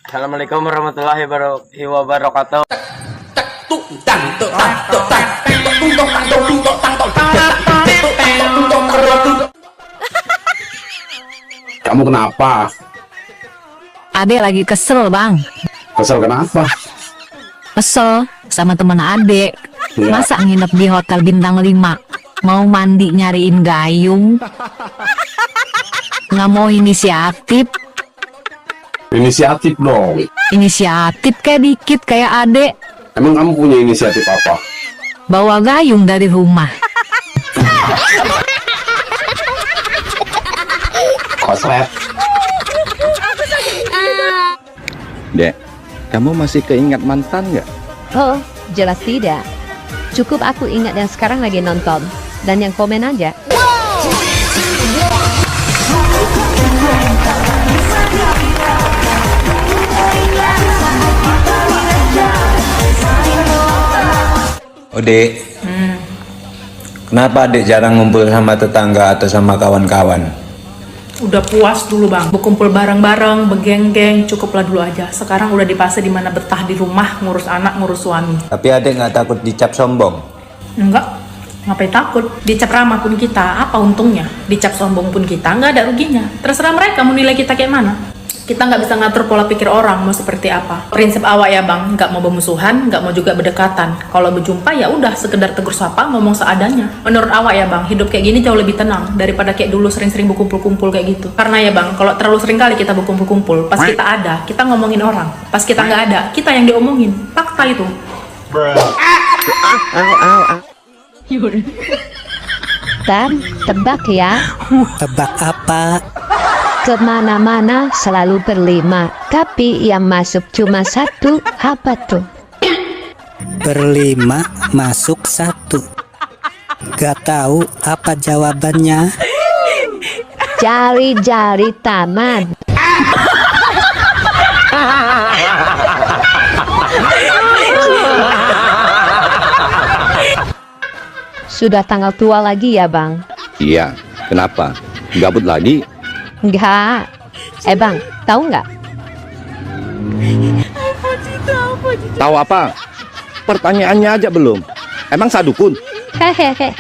Assalamualaikum warahmatullahi wabarakatuh. Kamu kenapa? Adek lagi kesel, Bang. Kesel kenapa? Kesel sama temen adek. Ya. Masa nginep di hotel bintang 5, mau mandi nyariin gayung, nggak mau inisiatif. Inisiatif dong. Inisiatif kayak dikit kayak adek. Emang kamu punya inisiatif apa? Bawa gayung dari rumah. Koslet. Dek, kamu masih keingat mantan nggak? Oh, jelas tidak. Cukup aku ingat yang sekarang lagi nonton. Dan yang komen aja. Oh dek, kenapa dek jarang ngumpul sama tetangga atau sama kawan-kawan? Udah puas dulu bang, berkumpul bareng-bareng, begeng-geng, cukuplah dulu aja. Sekarang udah di fase dimana betah di rumah, ngurus anak, ngurus suami. Tapi adek nggak takut dicap sombong? Enggak, ngapain takut? Dicap ramah pun kita, apa untungnya? Dicap sombong pun kita, nggak ada ruginya. Terserah mereka mau nilai kita kayak mana. Kita nggak bisa ngatur pola pikir orang mau seperti apa. Prinsip awak ya bang, nggak mau bermusuhan, nggak mau juga berdekatan. Kalau berjumpa ya udah sekedar tegur sapa, ngomong seadanya. Menurut awak ya bang, hidup kayak gini jauh lebih tenang daripada kayak dulu sering-sering berkumpul-kumpul kayak gitu. Karena ya bang, kalau terlalu sering kali kita berkumpul-kumpul, pas kita ada, kita ngomongin orang. Pas kita nggak ada, kita yang diomongin. Fakta itu. Dan tebak ya. Tebak apa? Kemana-mana selalu berlima. Tapi yang masuk cuma satu. Apa tuh? Berlima masuk satu. Gak tahu apa jawabannya. Jari-jari taman. Sudah tanggal tua lagi ya bang? Iya, kenapa? Gabut lagi? Enggak. Bang, tahu nggak? Tahu apa? Pertanyaannya aja belum. Emang sadukun? Hehehe.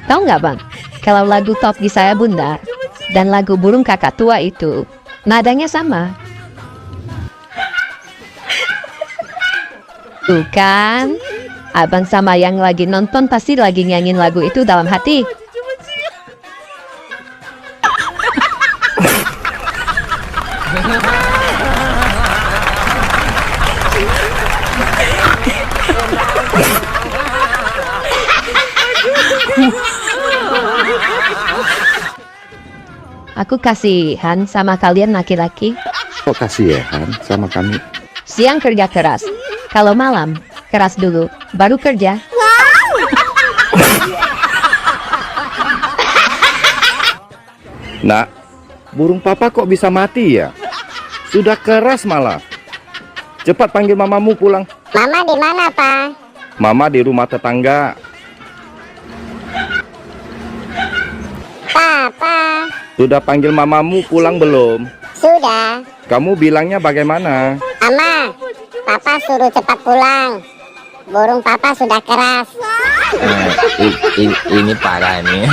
Tahu nggak bang? Kalau lagu Top di Saya Bunda dan lagu Burung Kakak Tua itu nadanya sama. Tuh kan? Abang sama yang lagi nonton pasti lagi nyanyiin lagu itu dalam hati. Aku kasihan sama kalian laki-laki. Kok kasihan sama kami? Siang kerja keras, kalau malam keras dulu, baru kerja. Nak, burung papa kok bisa mati ya? Sudah keras malah. Cepat panggil mamamu pulang. Mama di mana, Pak? Mama di rumah tetangga. Papa. Sudah panggil mamamu pulang belum? Sudah. Kamu bilangnya bagaimana? Ama, Papa suruh cepat pulang. Burung Papa sudah keras. Ini parah nih.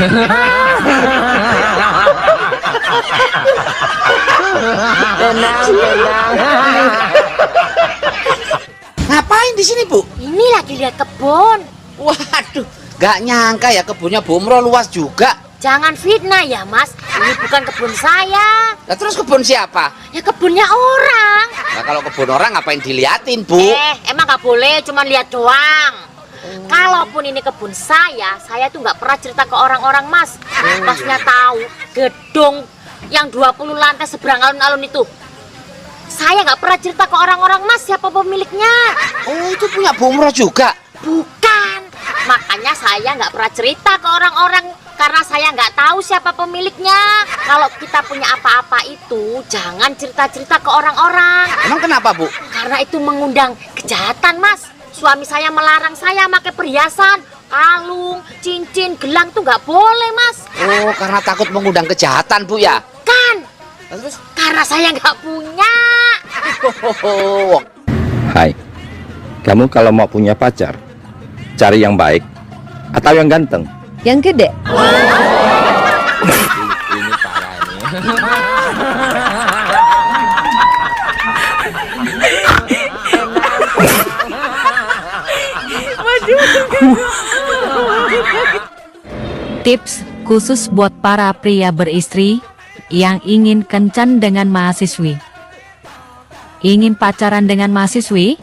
Tenang. Ngapain di sini, Bu? Ini lagi lihat kebun. Waduh, gak nyangka ya kebunnya Bu Umroh luas juga. Jangan fitnah ya, Mas. Ini bukan kebun saya. Nah, terus kebun siapa? Ya kebunnya orang. Nah, kalau kebun orang ngapain diliatin, Bu? Emang nggak boleh, cuma lihat doang. Kalaupun ini kebun saya tuh nggak pernah cerita ke orang-orang, Mas. Masnya tahu gedung yang 20 lantai seberang alun-alun itu. Saya nggak pernah cerita ke orang-orang, Mas, siapa pemiliknya. Oh, itu punya Bu Umroh juga? Bukan. Makanya saya nggak pernah cerita ke orang-orang, karena saya nggak tahu siapa pemiliknya. Kalau kita punya apa-apa itu jangan cerita-cerita ke orang-orang. Emang kenapa, Bu? Karena itu mengundang kejahatan, Mas. Suami saya melarang saya pakai perhiasan, kalung, cincin, gelang tuh nggak boleh, Mas. Oh, karena takut mengundang kejahatan, Bu ya? Kan? Terus? Karena saya nggak punya. Hai, kamu kalau mau punya pacar, cari yang baik atau yang ganteng? Yang gede. Ini parah ini. Tips khusus buat para pria beristri yang ingin kencan dengan mahasiswi. Ingin pacaran dengan mahasiswi?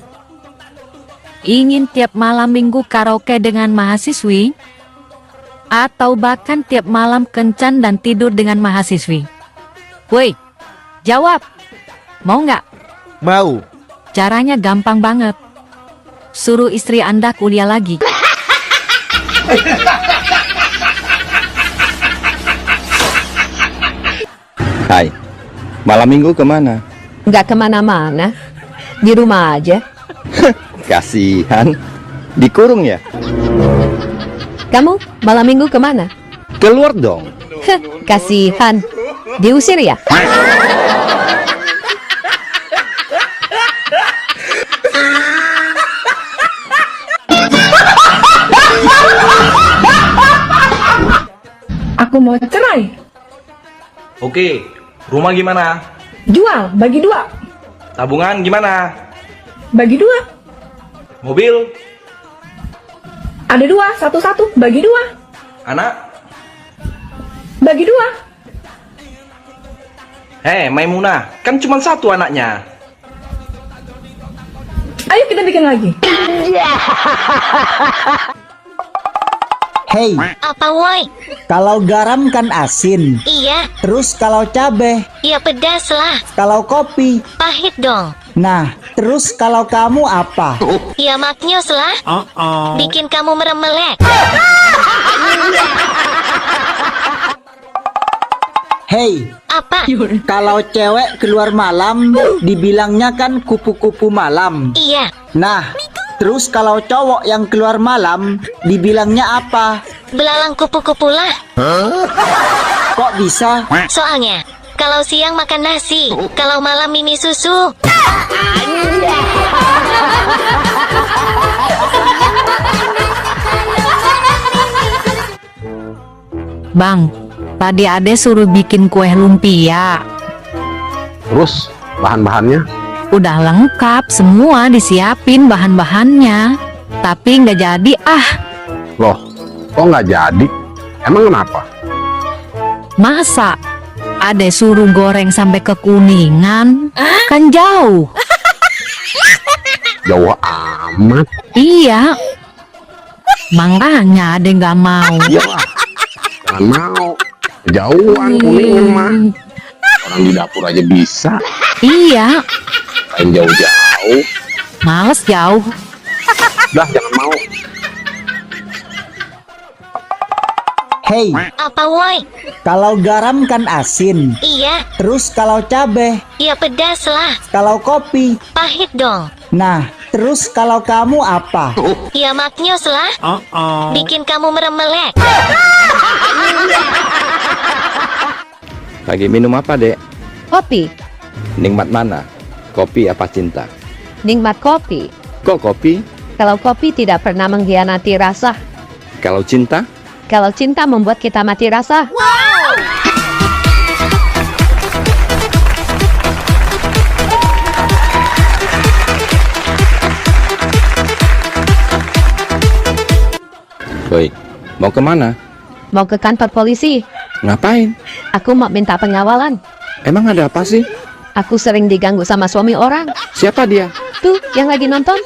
Ingin tiap malam minggu karaoke dengan mahasiswi? Atau bahkan tiap malam kencan dan tidur dengan mahasiswi? Woi, jawab. Mau nggak? Mau. Caranya gampang banget. Suruh istri Anda kuliah lagi. Hai, malam minggu kemana? Nggak kemana-mana. Di rumah aja. Kasihan, dikurung ya? Kamu malam minggu kemana? Keluar dong. Kasihan. Diusir ya? Aku mau cerai. Oke, rumah gimana? Jual, bagi 2. Tabungan gimana? Bagi 2. Mobil? Ada 2, satu-satu, bagi 2. Anak? Bagi 2. Hei, Maimunah, kan cuma 1 anaknya. Ayo kita bikin lagi. Hei, Apa woi? kalau garam kan asin. Iya, Terus kalau cabe, ya pedas lah. kalau kopi. Pahit dong. Nah, terus kalau kamu apa? Ya maknyos lah. Bikin kamu meremelek. Hei, Apa? kalau cewek keluar malam, dibilangnya kan kupu-kupu malam. Iya, Nah, terus kalau cowok yang keluar malam, dibilangnya apa? belalang kupu-kupu lah. Kok bisa? Soalnya, kalau siang makan nasi, kalau malam mimi susu. Bang, tadi Ade suruh bikin kue lumpia. Terus bahan-bahannya? Udah lengkap, semua disiapin bahan-bahannya. Tapi nggak jadi ah. Loh, kok nggak jadi? Emang kenapa? Masa Ade suruh goreng sampai kekuningan? Kan jauh. Jauh amat. Iya. Makanya Ade nggak mau. Iyalah, jangan mau. Jauhan kuningan mah. Orang di dapur aja bisa. Iya. Lain jauh-jauh. Males jauh. Dah, jangan mau. Hei, Apa woi? kalau garam kan asin. Iya, Terus kalau cabe, ya pedas lah. kalau kopi. Pahit dong. Nah, terus kalau kamu apa? Ya maknyos lah. Bikin kamu meremelek. Lagi minum apa, Dek? Kopi. Nikmat mana? Kopi apa cinta? Nikmat kopi. Kok kopi? Kalau kopi tidak pernah mengkhianati rasa. Kalau cinta? Kalau cinta membuat kita mati rasa. Woi, mau kemana? Mau ke kantor polisi. Ngapain? Aku mau minta pengawalan. Emang ada apa sih? Aku sering diganggu sama suami orang. Siapa dia? Tuh, yang lagi nonton.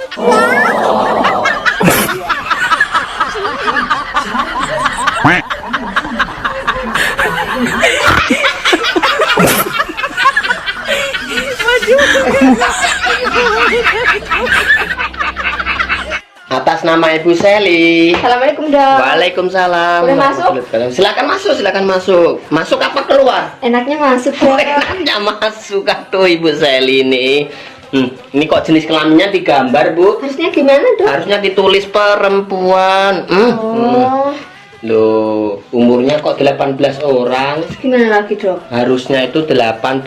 Atas nama Ibu Seli. Assalamualaikum dok. Waalaikumsalam. Boleh masuk? Silakan masuk, silakan masuk. Masuk apa keluar? Enaknya masuk Enaknya masuk tuh Ibu Seli ini. Ini kok jenis kelaminnya digambar, Bu? Harusnya gimana dok? Harusnya ditulis perempuan. Loh, umurnya kok 18 orang? Gimana lagi, Dok? Harusnya itu 18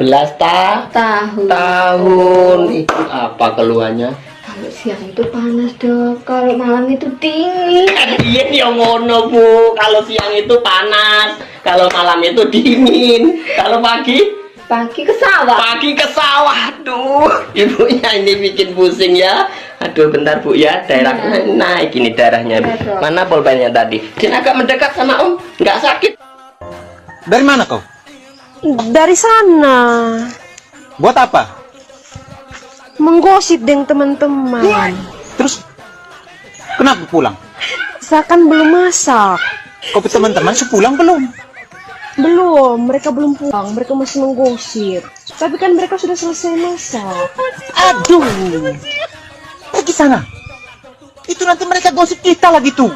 Tahun. Itu apa keluhannya? Kalau siang itu panas, Dok. Kalau malam itu dingin. Iya yang ngono, Bu. Kalau siang itu panas, kalau malam itu dingin. Kalau pagi? Pagi ke sawah. Pagi ke sawah. Aduh, ibunya ini bikin pusing ya. Aduh, bentar Bu ya, darahnya naik ini darahnya. Bu. Mana pulpennya tadi? Sini agak mendekat sama Om, nggak sakit. Dari mana kau? Dari sana. Buat apa? Menggosip dengan teman-teman. Terus kenapa pulang? Saya kan belum masak. Kau teman-teman sepulang belum? Belum, mereka belum pulang. Mereka masih menggosip. Tapi kan mereka sudah selesai masak. Aduh. Pergi sana. Itu nanti mereka gosip kita lagi tuh.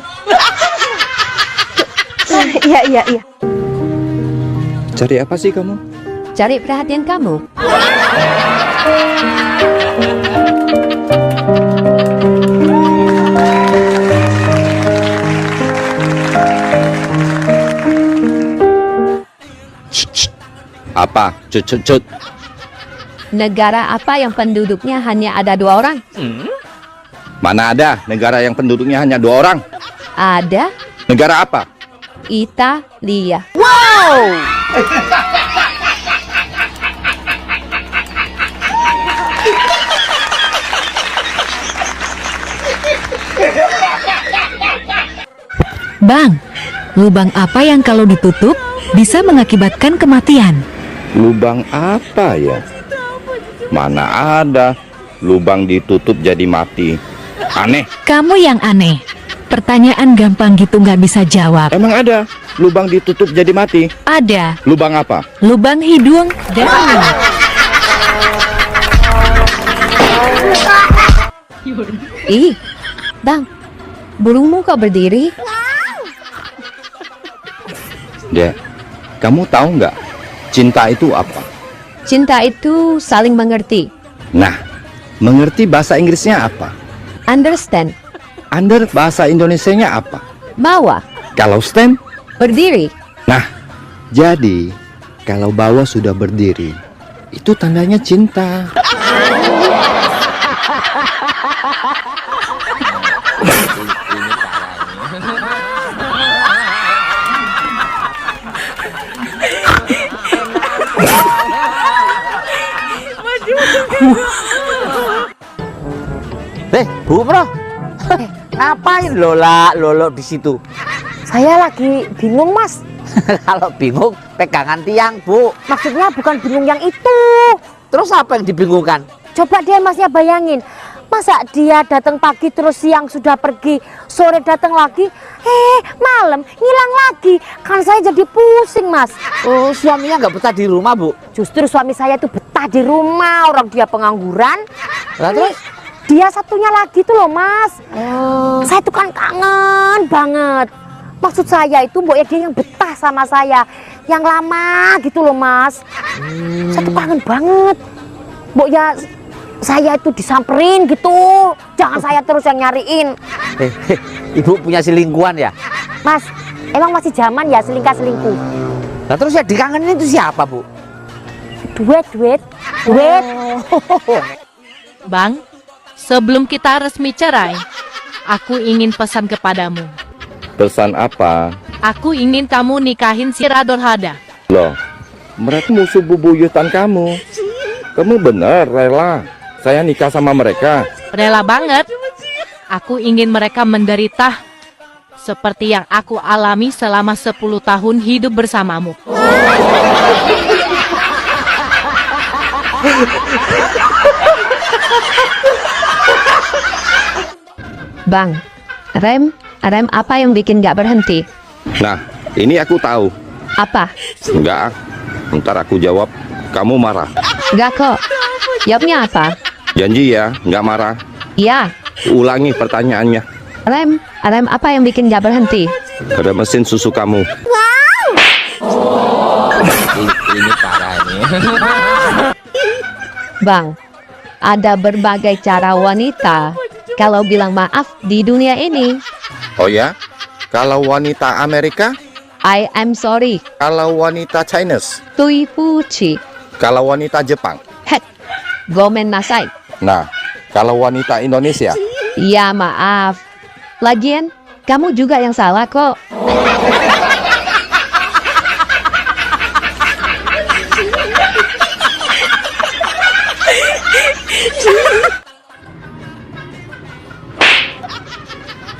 Iya. Cari apa sih kamu? Cari perhatian kamu. Apa? Cut. Negara apa yang penduduknya hanya ada 2 orang? Mana ada negara yang penduduknya hanya 2 orang? Ada. Negara apa? Italia. Wow! Bang, lubang apa yang kalau ditutup bisa mengakibatkan kematian? Lubang apa ya? Mana ada lubang ditutup jadi mati. Aneh. Kamu yang aneh. Pertanyaan gampang gitu nggak bisa jawab. Emang ada lubang ditutup jadi mati? Ada. Lubang apa? Lubang hidung dan mulut. Ih, Bang, burungmu kok berdiri? Dek, kamu tahu nggak cinta itu apa? Cinta itu saling mengerti. Nah, mengerti bahasa Inggrisnya apa? Understand. Under bahasa Indonesianya apa? Bawa. Kalau stand? Berdiri. Nah, jadi kalau bawah sudah berdiri, itu tandanya cinta. Bu Bro. Ngapain Lola di situ? Saya lagi bingung, Mas. Kalau bingung pegangan tiang, Bu. Maksudnya bukan bingung yang itu. Terus apa yang dibingungkan? Coba deh Masnya bayangin. Masa dia datang pagi terus siang sudah pergi, sore datang lagi, malam ngilang lagi. Kan saya jadi pusing, Mas. Oh, suaminya nggak betah di rumah, Bu? Justru suami saya itu betah di rumah, orang dia pengangguran. Lah terus? Dia satunya lagi tuh loh, Mas. Saya tuh kan kangen banget. Maksud saya itu mboknya dia yang betah sama saya, yang lama gitu loh, Mas. Saya tuh kangen banget. Mboknya saya itu disamperin gitu. Jangan saya terus yang nyariin. Ibu punya selingkuhan ya? Mas, emang masih zaman ya selingkuh. Nah terus ya dikangenin itu siapa, Bu? Duet. Bang, sebelum kita resmi cerai, aku ingin pesan kepadamu. Pesan apa? Aku ingin kamu nikahin si Radorhada. Loh, mereka musuh bubuyutan kamu. Kamu bener rela saya nikah sama mereka? Rela banget. Aku ingin mereka menderita seperti yang aku alami selama 10 tahun hidup bersamamu. Bang, rem apa yang bikin gak berhenti? Nah, ini aku tahu. Apa? Enggak, ntar aku jawab, kamu marah. Gak kok. Jawabnya apa? Janji ya, nggak marah. Iya. Ulangi pertanyaannya. Rem apa yang bikin gak berhenti? Ada mesin susu kamu. Ini parah ini. Bang, ada berbagai cara wanita kalau bilang maaf di dunia ini. Oh ya? Kalau wanita Amerika? I am sorry. Kalau wanita Chinese? 对不起. Kalau wanita Jepang? Het. Gomen nasai. Nah, kalau wanita Indonesia? Ya maaf. Lagian, kamu juga yang salah kok.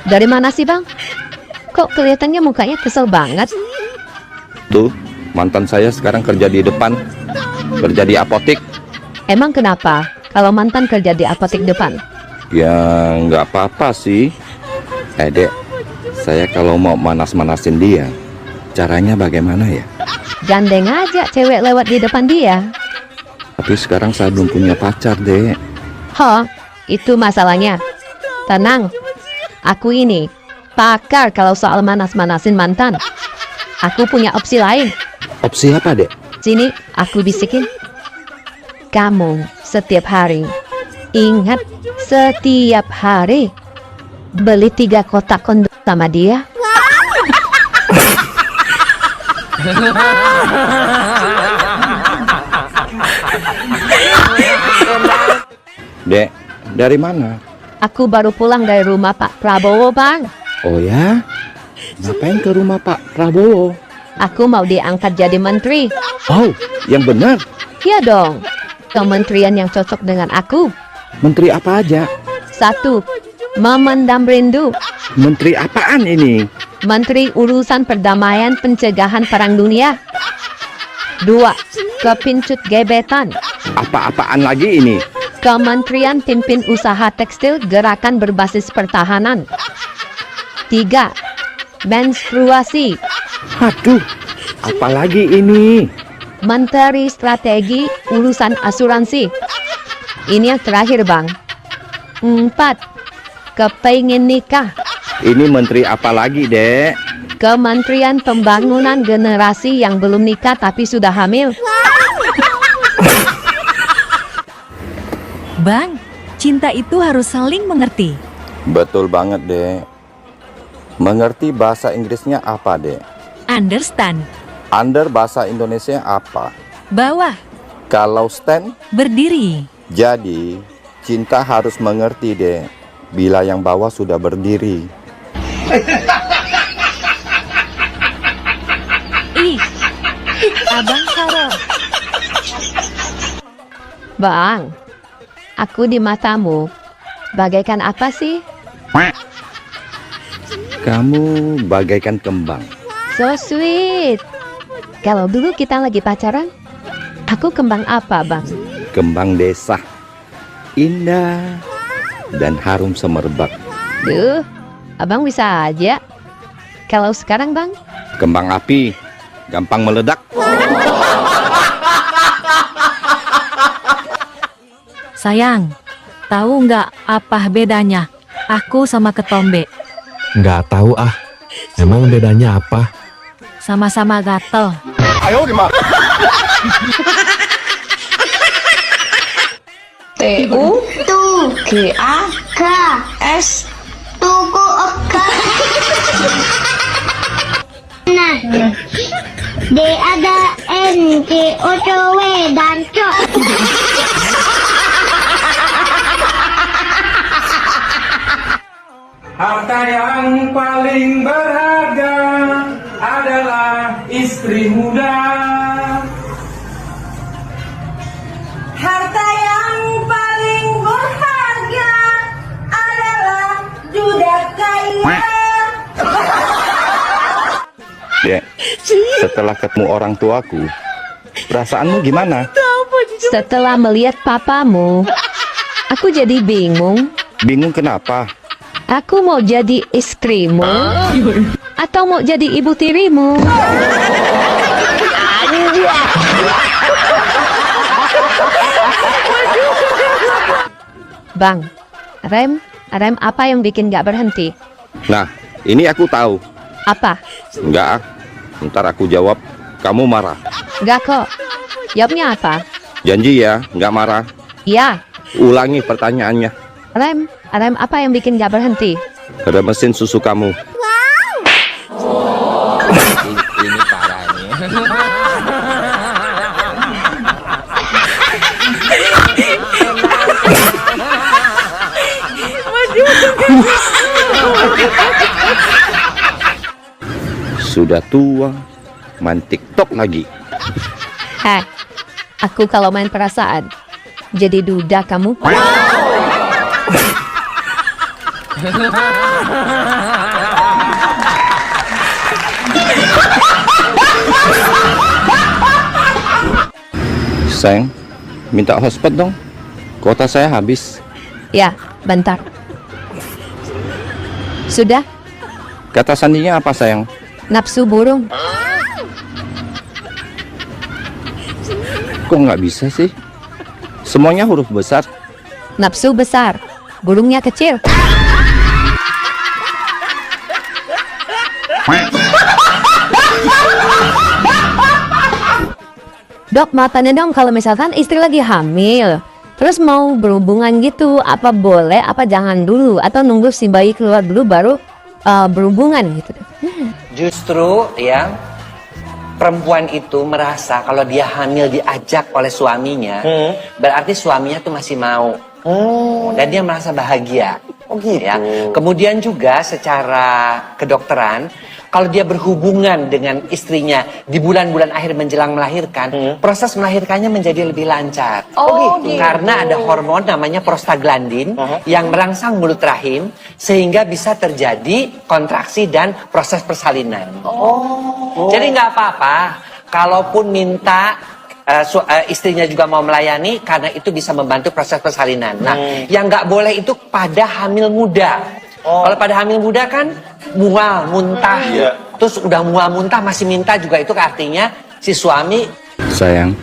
Dari mana sih bang? Kok kelihatannya mukanya kesel banget? Tuh, mantan saya sekarang kerja di depan. Kerja di apotik. Emang kenapa kalau mantan kerja di apotik depan? Ya, nggak apa-apa sih. Dek, saya kalau mau manas-manasin dia, caranya bagaimana ya? Gandeng aja cewek lewat di depan dia. Tapi sekarang saya belum punya pacar, Dek. Hah, itu masalahnya. Tenang, aku ini pakar kalau soal manas-manasin mantan. Aku punya opsi lain. Opsi apa, Dek? Sini, aku bisikin. Kamu setiap hari, ingat setiap hari, beli 3 kotak kondom sama dia. Dek, dari mana? Aku baru pulang dari rumah Pak Prabowo, Bang. Oh ya? Ngapain ke rumah Pak Prabowo? Aku mau diangkat jadi menteri. Oh, yang benar. Iya dong. Kementerian yang cocok dengan aku. Menteri apa aja? 1. Memendam rindu. Menteri apaan ini? Menteri Urusan Perdamaian Pencegahan Perang Dunia. 2. Kepincut gebetan. Apa-apaan lagi ini? Kementerian Pimpin Usaha Tekstil Gerakan Berbasis Pertahanan. 3. Menstruasi. Aduh, apalagi ini? Menteri Strategi Urusan Asuransi. Ini yang terakhir, Bang. 4. Kepingin nikah. Ini menteri apa lagi, Dek? Kementerian Pembangunan Generasi yang belum nikah tapi sudah hamil. Bang, cinta itu harus saling mengerti. Betul banget, Dek. Mengerti bahasa Inggrisnya apa, Dek? Understand. Under bahasa Indonesia apa? Bawah. Kalau stand? Berdiri. Jadi, cinta harus mengerti, Dek. Bila yang bawah sudah berdiri. Ih, Abang Sarah. Bang, aku di matamu bagaikan apa sih? Kamu bagaikan kembang. So sweet. Kalau dulu kita lagi pacaran, aku kembang apa, Bang? Kembang desa. Indah dan harum semerbak. Duh, abang bisa aja. Kalau sekarang, Bang? Kembang api, gampang meledak. Sayang, tahu nggak apa bedanya aku sama ketombe? Nggak tahu ah. Emang bedanya apa? Sama-sama gatel. Ayo gimana? TUGAKS Tugu Oka. Nah, D ada N G O C W dan C. Harta yang paling berharga adalah istri muda. Harta yang paling berharga adalah duda kaya. Dek, setelah ketemu orang tuaku, perasaanmu gimana? Setelah melihat papamu, aku jadi bingung. Bingung kenapa? Aku mau jadi istrimu atau mau jadi ibu tirimu? Bang, rem apa yang bikin gak berhenti? Nah, ini aku tahu. Apa? Enggak, ntar aku jawab, kamu marah. Gak kok. Jawabnya apa? Janji ya, nggak marah. Ya. Ulangi pertanyaannya. Rem apa yang bikin gak berhenti? Ada mesin susu kamu. Ini parah nih. Sudah tua, main TikTok lagi. Heh, aku kalau main perasaan, jadi duda kamu. Sayang, minta hotspot dong. Kuota saya habis. Ya, bentar. Sudah, Kata sandinya apa sayang? nafsu burung. Kok nggak bisa sih? Semuanya huruf besar. Nafsu besar, burungnya kecil. Dok, mau tanya dong, kalau misalkan istri lagi hamil, terus mau berhubungan gitu, apa boleh, apa jangan dulu, atau nunggu si bayi keluar dulu baru berhubungan gitu. Justru ya, perempuan itu merasa kalau dia hamil diajak oleh suaminya, berarti suaminya tuh masih mau. Dan dia merasa bahagia. Oh gitu. Ya. Kemudian juga secara kedokteran, kalau dia berhubungan dengan istrinya di bulan-bulan akhir menjelang melahirkan, proses melahirkannya menjadi lebih lancar. Oh, gitu. Karena ada hormon namanya prostaglandin yang merangsang mulut rahim sehingga bisa terjadi kontraksi dan proses persalinan. Jadi nggak apa-apa kalaupun minta istrinya juga mau melayani karena itu bisa membantu proses persalinan. Nah, yang nggak boleh itu pada hamil muda. Kalau pada hamil muda kan mual, muntah. Terus udah mual, muntah masih minta juga, itu artinya si suami. Sayang,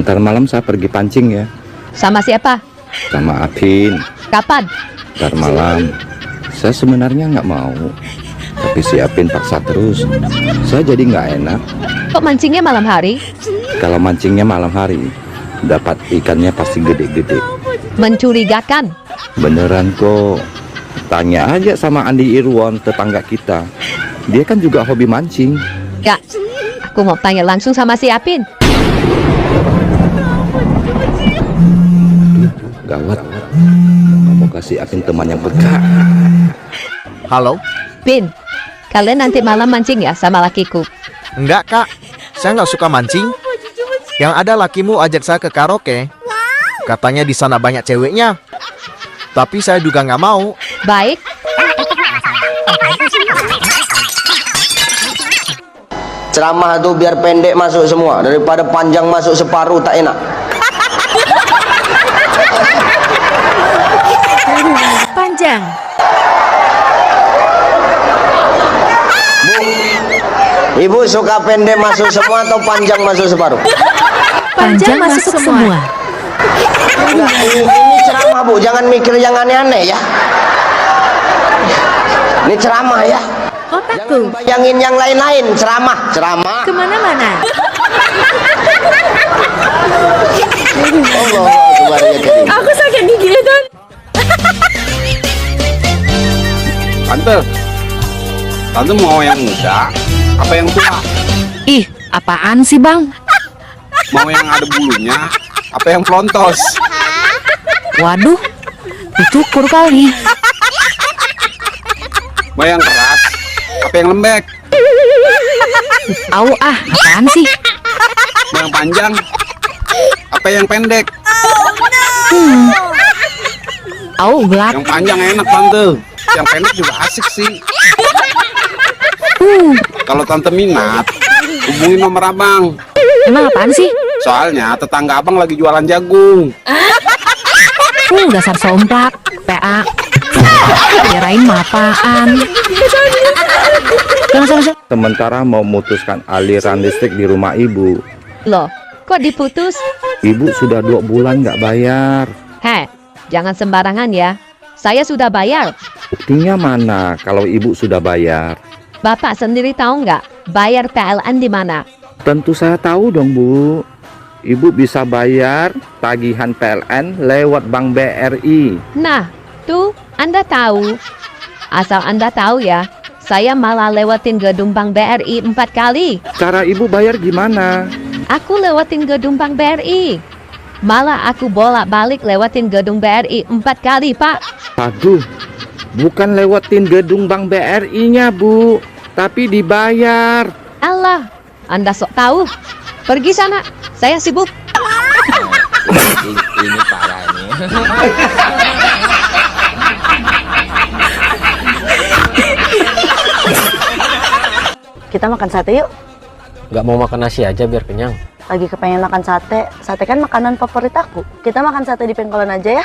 ntar malam saya pergi pancing ya. Sama siapa? Sama Apin. Kapan? Ntar malam. Saya sebenarnya nggak mau, tapi si Apin paksa terus. Saya jadi nggak enak. Kok mancingnya malam hari? Kalau mancingnya malam hari, dapat ikannya pasti gede-gede. Mencurigakan. Beneran kok. Tanya aja sama Andi Irwan, tetangga kita. Dia kan juga hobi mancing. Ya, aku mau tanya langsung sama si Apin. Gawat. Mau kasih Apin teman yang peka. Halo? Pin, kalian nanti malam mancing ya sama lakiku? Enggak kak, saya nggak suka mancing. Yang ada lakimu ajak saya ke karaoke. Katanya di sana banyak ceweknya. Tapi saya juga nggak mau. Baik. Ceramah tuh biar pendek masuk semua, daripada panjang masuk separuh tak enak. Panjang. Ibu suka pendek masuk semua atau panjang masuk separuh? Panjang masuk semua. Ini ceramah Bu, jangan mikir yang aneh-aneh ya. Ini ceramah ya. Otakku. Bayangin yang lain-lain, ceramah. Kemana-mana. Allah Akbar ya Karim. Aku sakit gigi itu. Tante mau yang muda apa yang tua? Ih, apaan sih bang? Mau yang ada bulunya apa yang pelontos? Waduh, dicukur kali. Mau yang keras apa yang lembek? Au apaan sih? Mau yang panjang apa yang pendek? Au gelap. Yang panjang enak tante, yang pendek juga asik sih. Kalau tante minat, hubungi nomor abang. Emang apaan sih? Soalnya tetangga abang lagi jualan jagung. Dasar somplak, PA. Kirain apaan? Sementara mau memutuskan aliran listrik di rumah ibu. Loh, kok diputus? Ibu sudah 2 bulan nggak bayar. Heh, jangan sembarangan ya. Saya sudah bayar. Buktinya mana kalau ibu sudah bayar? Bapak sendiri tahu nggak bayar PLN di mana? Tentu saya tahu dong Bu. Ibu bisa bayar tagihan PLN lewat Bank BRI. Nah, tuh Anda tahu. Asal Anda tahu ya, Saya malah lewatin gedung Bank BRI 4 kali. Cara ibu bayar gimana? Aku lewatin gedung Bank BRI. Malah aku bolak-balik lewatin gedung BRI 4 kali, Pak. Aduh, bukan lewatin gedung Bank BRI-nya, Bu, tapi dibayar. Allah, Anda sok tahu. Pergi sana, saya sibuk. Ini parah ini. Kita makan sate yuk. Nggak mau makan nasi aja biar kenyang. Lagi kepengen makan sate. Sate kan makanan favorit aku. Kita makan sate di Pengkolan aja ya.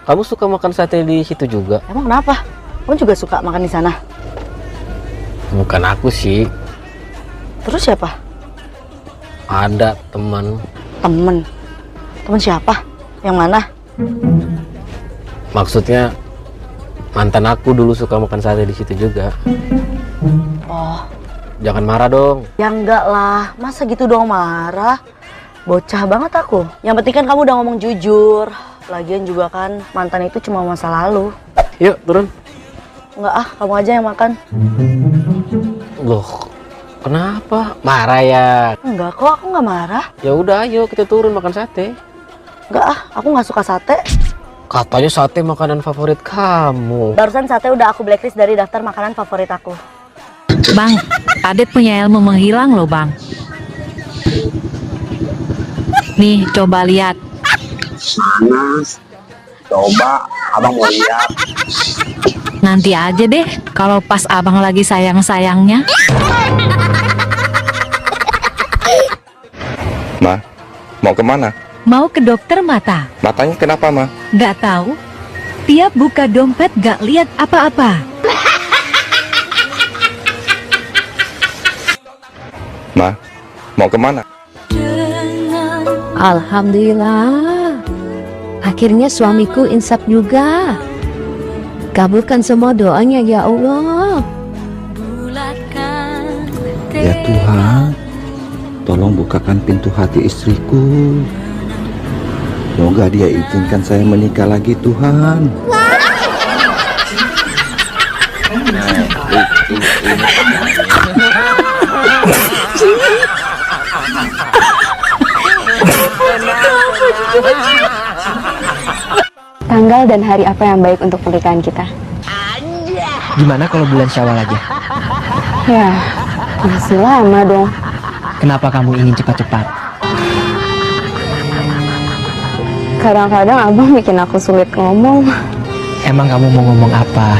Kamu suka makan sate di situ juga? Emang kenapa? Kamu juga suka makan di sana? Bukan aku sih. Terus siapa? Ada teman. Temen. Temen siapa? Yang mana? Maksudnya mantan aku dulu suka makan sate di situ juga. Oh. Jangan marah dong. Ya enggak lah. Masa gitu dong marah? Bocah banget aku. Yang penting kan kamu udah ngomong jujur. Lagian juga kan mantan itu cuma masa lalu. Yuk turun. Enggak ah, kamu aja yang makan. Loh, kenapa? Marah ya? Enggak kok, aku nggak marah. Ya udah, ayo kita turun makan sate. Enggak ah, aku nggak suka sate. Katanya sate makanan favorit kamu. Barusan sate udah aku blacklist dari daftar makanan favorit aku. Bang, Adit punya ilmu menghilang loh, Bang. Nih, coba lihat. Sana. Coba, abang mau lihat. Nanti aja deh, kalau pas abang lagi sayang-sayangnya. Ma, mau kemana? Mau ke dokter mata. Matanya kenapa, Ma? Gak tahu. Tiap buka dompet gak lihat apa-apa. Ma, mau kemana? Alhamdulillah. Akhirnya suamiku insaf juga. Kabulkan semua doanya ya Allah. Ya Tuhan, tolong bukakan pintu hati istriku. Semoga dia izinkan saya menikah lagi Tuhan. Tanggal dan hari apa yang baik untuk pernikahan kita? Gimana kalau bulan Syawal aja? Ya, masih lama dong. Kenapa kamu ingin cepat-cepat? Kadang-kadang abang bikin aku sulit ngomong. Emang kamu mau ngomong apa?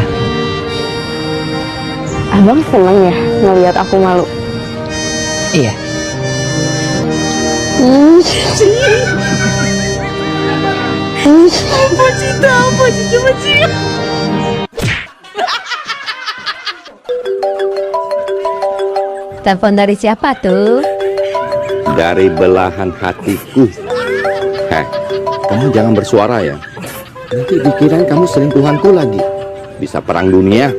Abang seneng ya ngeliat aku malu? Iya. Apa cinta, apa cinta. Telepon dari siapa tuh? Dari belahan hatiku. Heh, kamu jangan bersuara ya. Nanti dikirain kamu selingkuhanku lagi. Bisa perang dunia.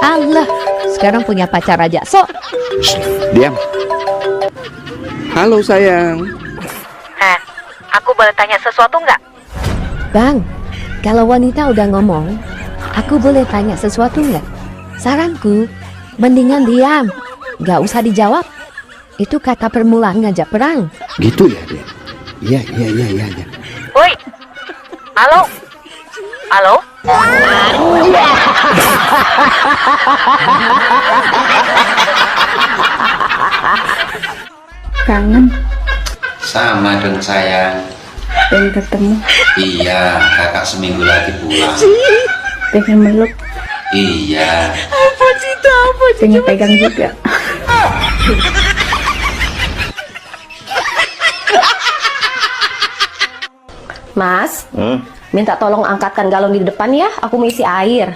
Allah, sekarang punya pacar aja. Sok. Diam. Halo sayang. Aku boleh tanya sesuatu nggak? Bang, kalau wanita udah ngomong, aku boleh tanya sesuatu nggak? Saranku, mendingan diam. Nggak usah dijawab. Itu kata permulaan ngajak perang. Gitu ya, Dek? Iya. Woi, halo? Halo? Kangen, Sama dong sayang. pengen ketemu, Iya, kakak seminggu lagi pulang. pengen meluk, Iya. pengen pegang juga. Mas, minta tolong angkatkan galon di depan ya, aku mau isi air.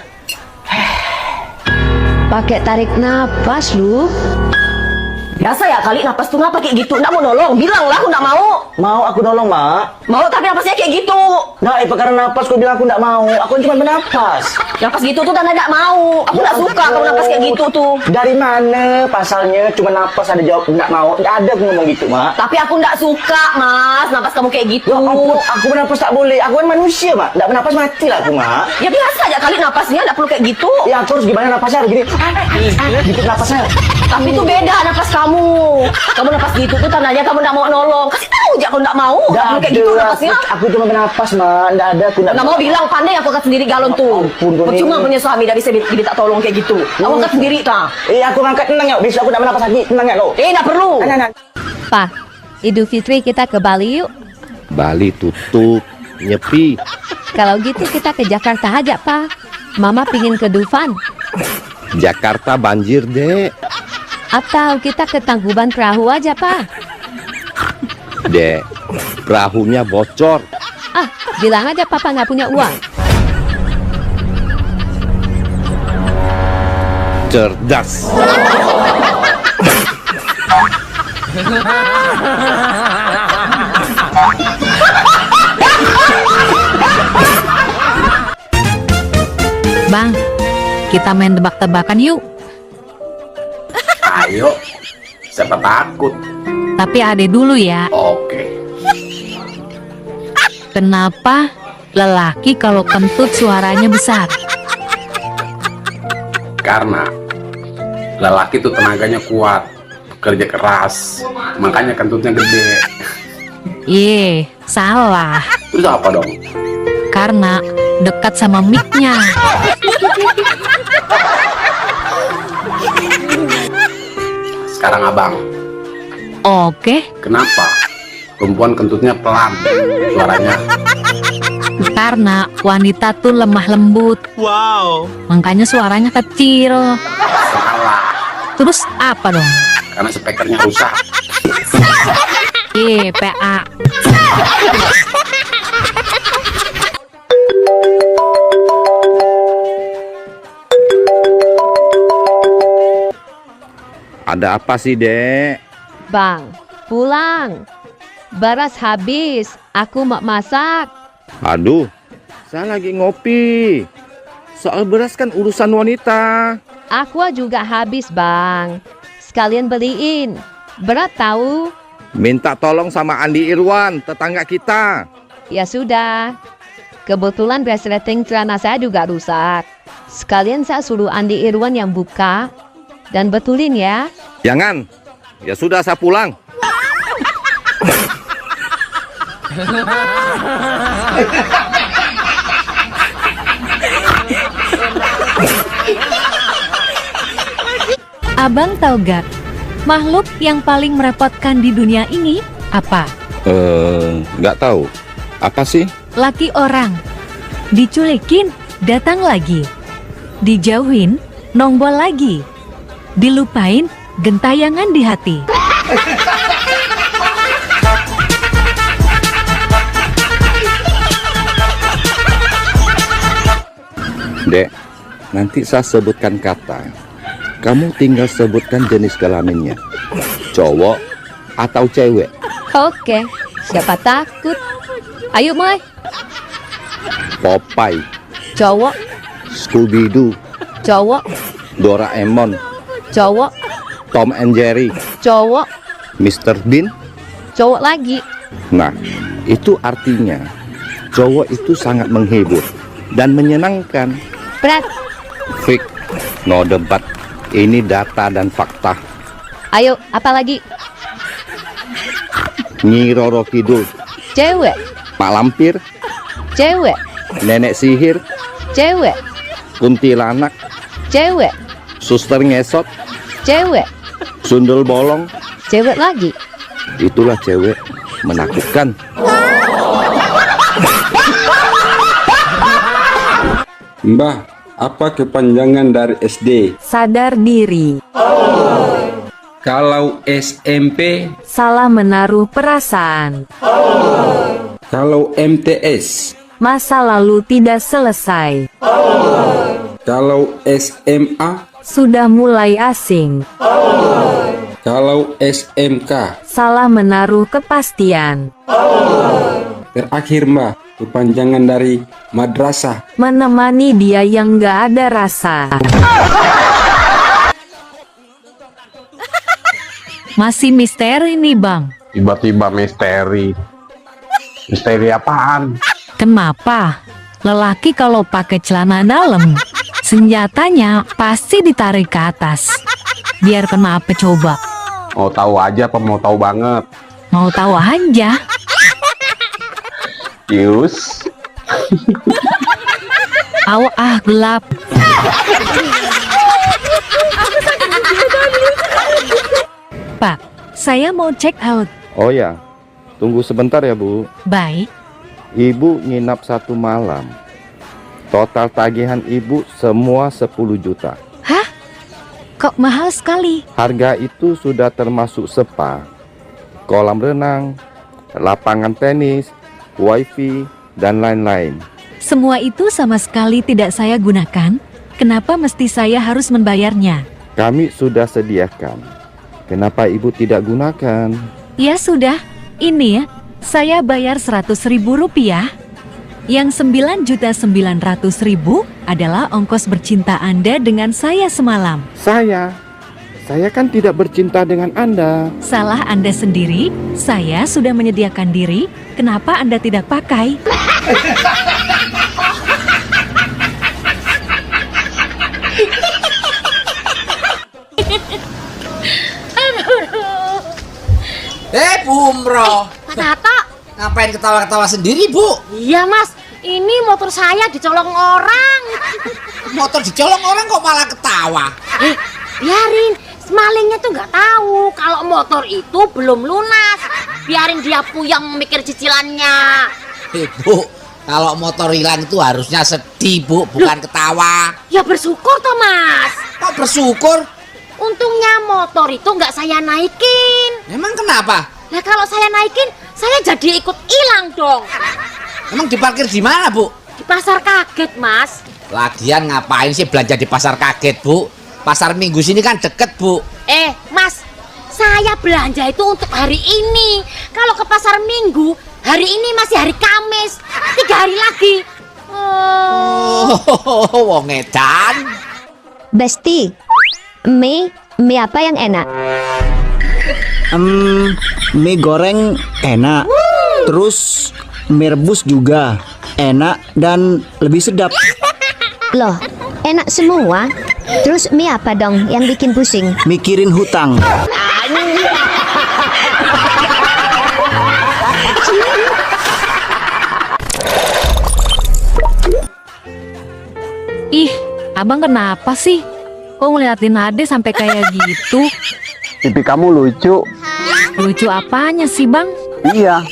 Pakai tarik napas lu. Biasa ya kali napas tuh ngapa kayak gitu? Nggak mau nolong, bilang lah aku nggak mau. Mau aku nolong, Mak. Mau tapi napasnya kayak gitu. Nah, karena napas kau bilang aku nggak mau. Aku cuma bernapas. Napas gitu tuh tanda nggak mau. Aku nggak suka kalau napas kayak gitu tuh. Dari mana pasalnya? Cuma napas ada jawab nggak mau. Nggak ada aku ngomong gitu, Mak. Tapi aku nggak suka, Mas. Napas kamu kayak gitu. Ya ampun, aku bernapas tak boleh. Aku kan manusia, Mak. Nggak bernapas mati lah aku, Mak. Ya biasa aja kali napasnya, nggak perlu kayak gitu. Ya aku harus gimana napasnya? Harus gini. Gitu napasnya. Tapi itu beda napas kamu. Kamu napas gitu tuh tandanya kamu nggak mau nolong. Kasih tahu aja kalau nggak mau. Nggak perlu kayak gitu napasnya. Aku cuma bernapas, Mak. Nggak ada. Aku nggak mau bilang, pandai aku angkat sendiri galon tuh. Percuma punya suami nggak bisa diminta tolong kayak gitu. Aku angkat sendiri tak. Aku ngangkat, tenang ya. Besok aku nggak bernapas lagi. Tenang ya lo. Nggak perlu. Pak, Idul Fitri kita ke Bali yuk. Bali tutup, nyepi. Kalau gitu kita ke Jakarta aja, Pak. Mama pingin ke Dufan. Jakarta banjir, Dek. Atau kita ke Tangkuban Perahu aja, Pak. Dek, perahunya bocor. Ah, bilang aja Papa nggak punya uang. Cerdas. Bang, kita main tebak-tebakan yuk. Ayo, siapa takut? Tapi ade dulu ya. Oke. Kenapa lelaki kalau kentut suaranya besar? Karena lelaki itu tenaganya kuat, kerja keras, makanya kentutnya gede. Salah. Terus apa dong? Karena dekat sama mic-nya. Sekarang abang. Oke. Kenapa perempuan kentutnya pelan suaranya? Karena wanita tuh lemah lembut. Wow. Makanya suaranya kecil. Salah. Terus apa dong? Karena speakernya rusak. PA. Ada apa sih, Dek? Bang, pulang. Beras habis. Aku mau masak. Aduh, saya lagi ngopi. Soal beras kan urusan wanita. Aqua juga habis, Bang. Sekalian beliin. Berat tahu? Minta tolong sama Andi Irwan, tetangga kita. Ya sudah. Kebetulan resleting celana saya juga rusak. Sekalian saya suruh Andi Irwan yang buka dan betulin ya. Jangan. Ya sudah, saya pulang. Abang tahu gak? Makhluk yang paling merepotkan di dunia ini apa? Nggak tahu. Apa sih? Laki orang. Diculikin, datang lagi. Dijauhin, nongol lagi. Dilupain, gentayangan di hati. Dek, nanti saya sebutkan kata. Kamu tinggal sebutkan jenis kelaminnya. Cowok atau cewek? Oke, siapa takut? Ayo, Moy. Popeye, Cowok, Scooby-Doo, cowok, Doraemon, cowok, Tom and Jerry, cowok, Mr. Bean. cowok lagi. Nah, itu artinya cowok itu sangat menghibur dan menyenangkan. Berat. Fik, no debat. Ini data dan fakta. Ayo, apa lagi? Nyi Roro Kidul, Cewek, Pak Lampir, cewek, Nenek Sihir, cewek, Kuntilanak, cewek, Suster Ngesot, cewek, Sundel Bolong. cewek lagi. Itulah cewek menakutkan. Mbah, apa kepanjangan dari SD? Sadar diri. Kalau SMP? Salah menaruh perasaan. Kalau MTS? Masa lalu tidak selesai. Kalau SMA? Sudah mulai asing. Kalau SMK. Salah menaruh kepastian. Terakhir Mbah, kepanjangan dari madrasah. Menemani dia yang nggak ada rasa. Masih misteri nih Bang. Tiba-tiba misteri. Misteri apaan? Kenapa? Lelaki kalau pakai celana dalam, senjatanya pasti ditarik ke atas. Biar kenapa coba? Mau tahu aja apa mau tahu banget? Mau tahu aja. Yus. Gelap. Pak, saya mau check out. Oh ya, tunggu sebentar ya Bu. Baik. Ibu nginap 1 malam. Total tagihan Ibu semua 10 juta. Hah? Kok mahal sekali? Harga itu sudah termasuk spa, kolam renang, lapangan tenis, wifi, dan lain-lain. Semua itu sama sekali tidak saya gunakan. Kenapa mesti saya harus membayarnya? Kami sudah sediakan. Kenapa Ibu tidak gunakan? Ya sudah, ini ya. Saya bayar Rp100.000. Yang 9.900.000 adalah ongkos bercinta Anda dengan saya semalam. Saya kan tidak bercinta dengan Anda. Salah Anda sendiri. Saya sudah menyediakan diri. Kenapa Anda tidak pakai? Bu Umroh. Pak Tato. Ngapain ketawa-ketawa sendiri, Bu? Iya Mas, ini motor saya dicolong orang. Motor dicolong orang kok malah ketawa? Biarin, malingnya tuh nggak tahu kalau motor itu belum lunas. Biarin dia puyeng mikir cicilannya. Bu, kalau motor hilang itu harusnya sedih, Bu, bukan ketawa. Ya bersyukur toh Mas. Kok bersyukur? Untungnya motor itu nggak saya naikin. Emang kenapa? Nah kalau saya naikin, saya jadi ikut hilang dong. Emang diparkir di mana, Bu? Di pasar kaget, Mas. Lagian ngapain sih belanja di pasar kaget, Bu? Pasar Minggu sini kan deket, Bu. Mas, saya belanja itu untuk hari ini. Kalau ke pasar Minggu, hari ini masih hari Kamis. 3 hari lagi. Wong edan. Besti, mie apa yang enak? Mie goreng enak, terus mie rebus juga enak dan lebih sedap. Loh, enak semua. Terus mie apa dong yang bikin pusing? Mikirin hutang. Ih, abang kenapa sih? Kok ngeliatin Ade sampai kayak gitu? Pipi kamu lucu. Lucu apanya sih Bang? Iya.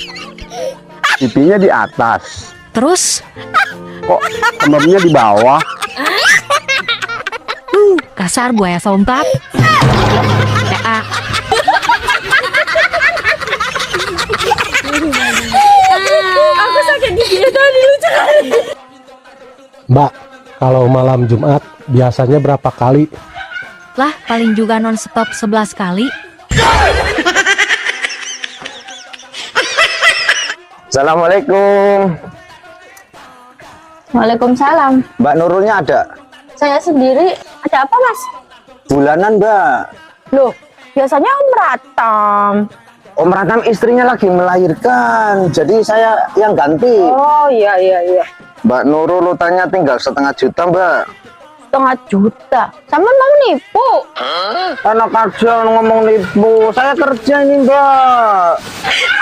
Pipinya di atas. Terus? Kok kembangnya di bawah? Kasar buaya somplak. Aku sakit gigi tadi lucu. Mbak, kalau malam Jumat biasanya berapa kali? Lah, paling juga non-stop 11 kali. Assalamualaikum. Waalaikumsalam. Mbak Nurulnya ada? Saya sendiri. Ada apa, Mas? Bulanan, Mbak. Loh, biasanya Om Ratam. Om Ratam istrinya lagi melahirkan, jadi saya yang ganti. Oh, iya. Mbak Nurul utangnya tinggal 1,5 juta, Mbak. 1,5 juta? Sama mau nipu? Anak aja ngomong nipu, saya kerja ini, Mbak.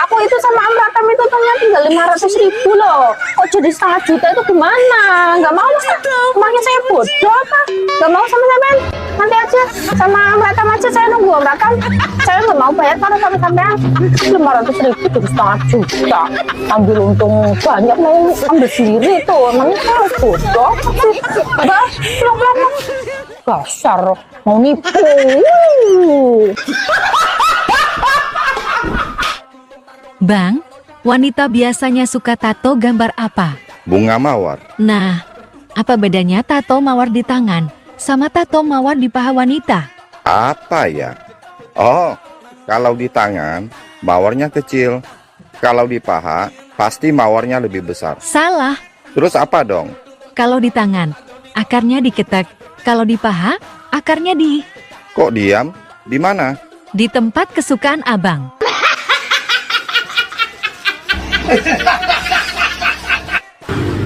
Aku itu sama Om Ratam itu utangnya tinggal 500.000 loh. Kok jadi 1,5 juta itu gimana? Nggak mau, Mas. Emangnya saya bodoh apa? Nggak mau sama sampean? Nanti aja sama Om Ratam aja, saya nunggu Om Ratam. Saya nggak mau bayar kalau sama sampean. 500.000 jadi 1,5 juta. Ambil untung banyak, mau ambil sendiri tuh. Emangnya saya bodoh? Mbak, kasar, mau nipu. Bang, wanita biasanya suka tato gambar apa? Bunga mawar. Nah, apa bedanya tato mawar di tangan sama tato mawar di paha wanita? Apa ya? Oh, Kalau di tangan, mawarnya kecil. Kalau di paha, pasti mawarnya lebih besar. Salah. Terus apa dong? Kalau di tangan, akarnya diketek. Kalau di paha, akarnya di... Kok diam? Di mana? Di tempat kesukaan abang.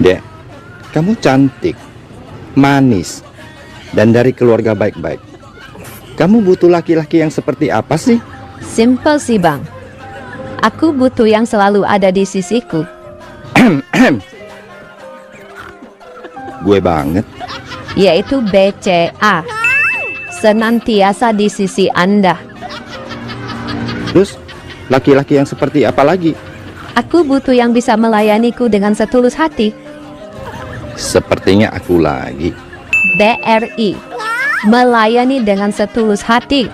Dek, kamu cantik, manis, dan dari keluarga baik-baik. Kamu butuh laki-laki yang seperti apa sih? Simple sih bang. Aku butuh yang selalu ada di sisiku. Gue banget. Yaitu BCA. Senantiasa di sisi Anda. Terus, laki-laki yang seperti apa lagi? Aku butuh yang bisa melayaniku dengan setulus hati. Sepertinya aku lagi. BRI. Melayani dengan setulus hati.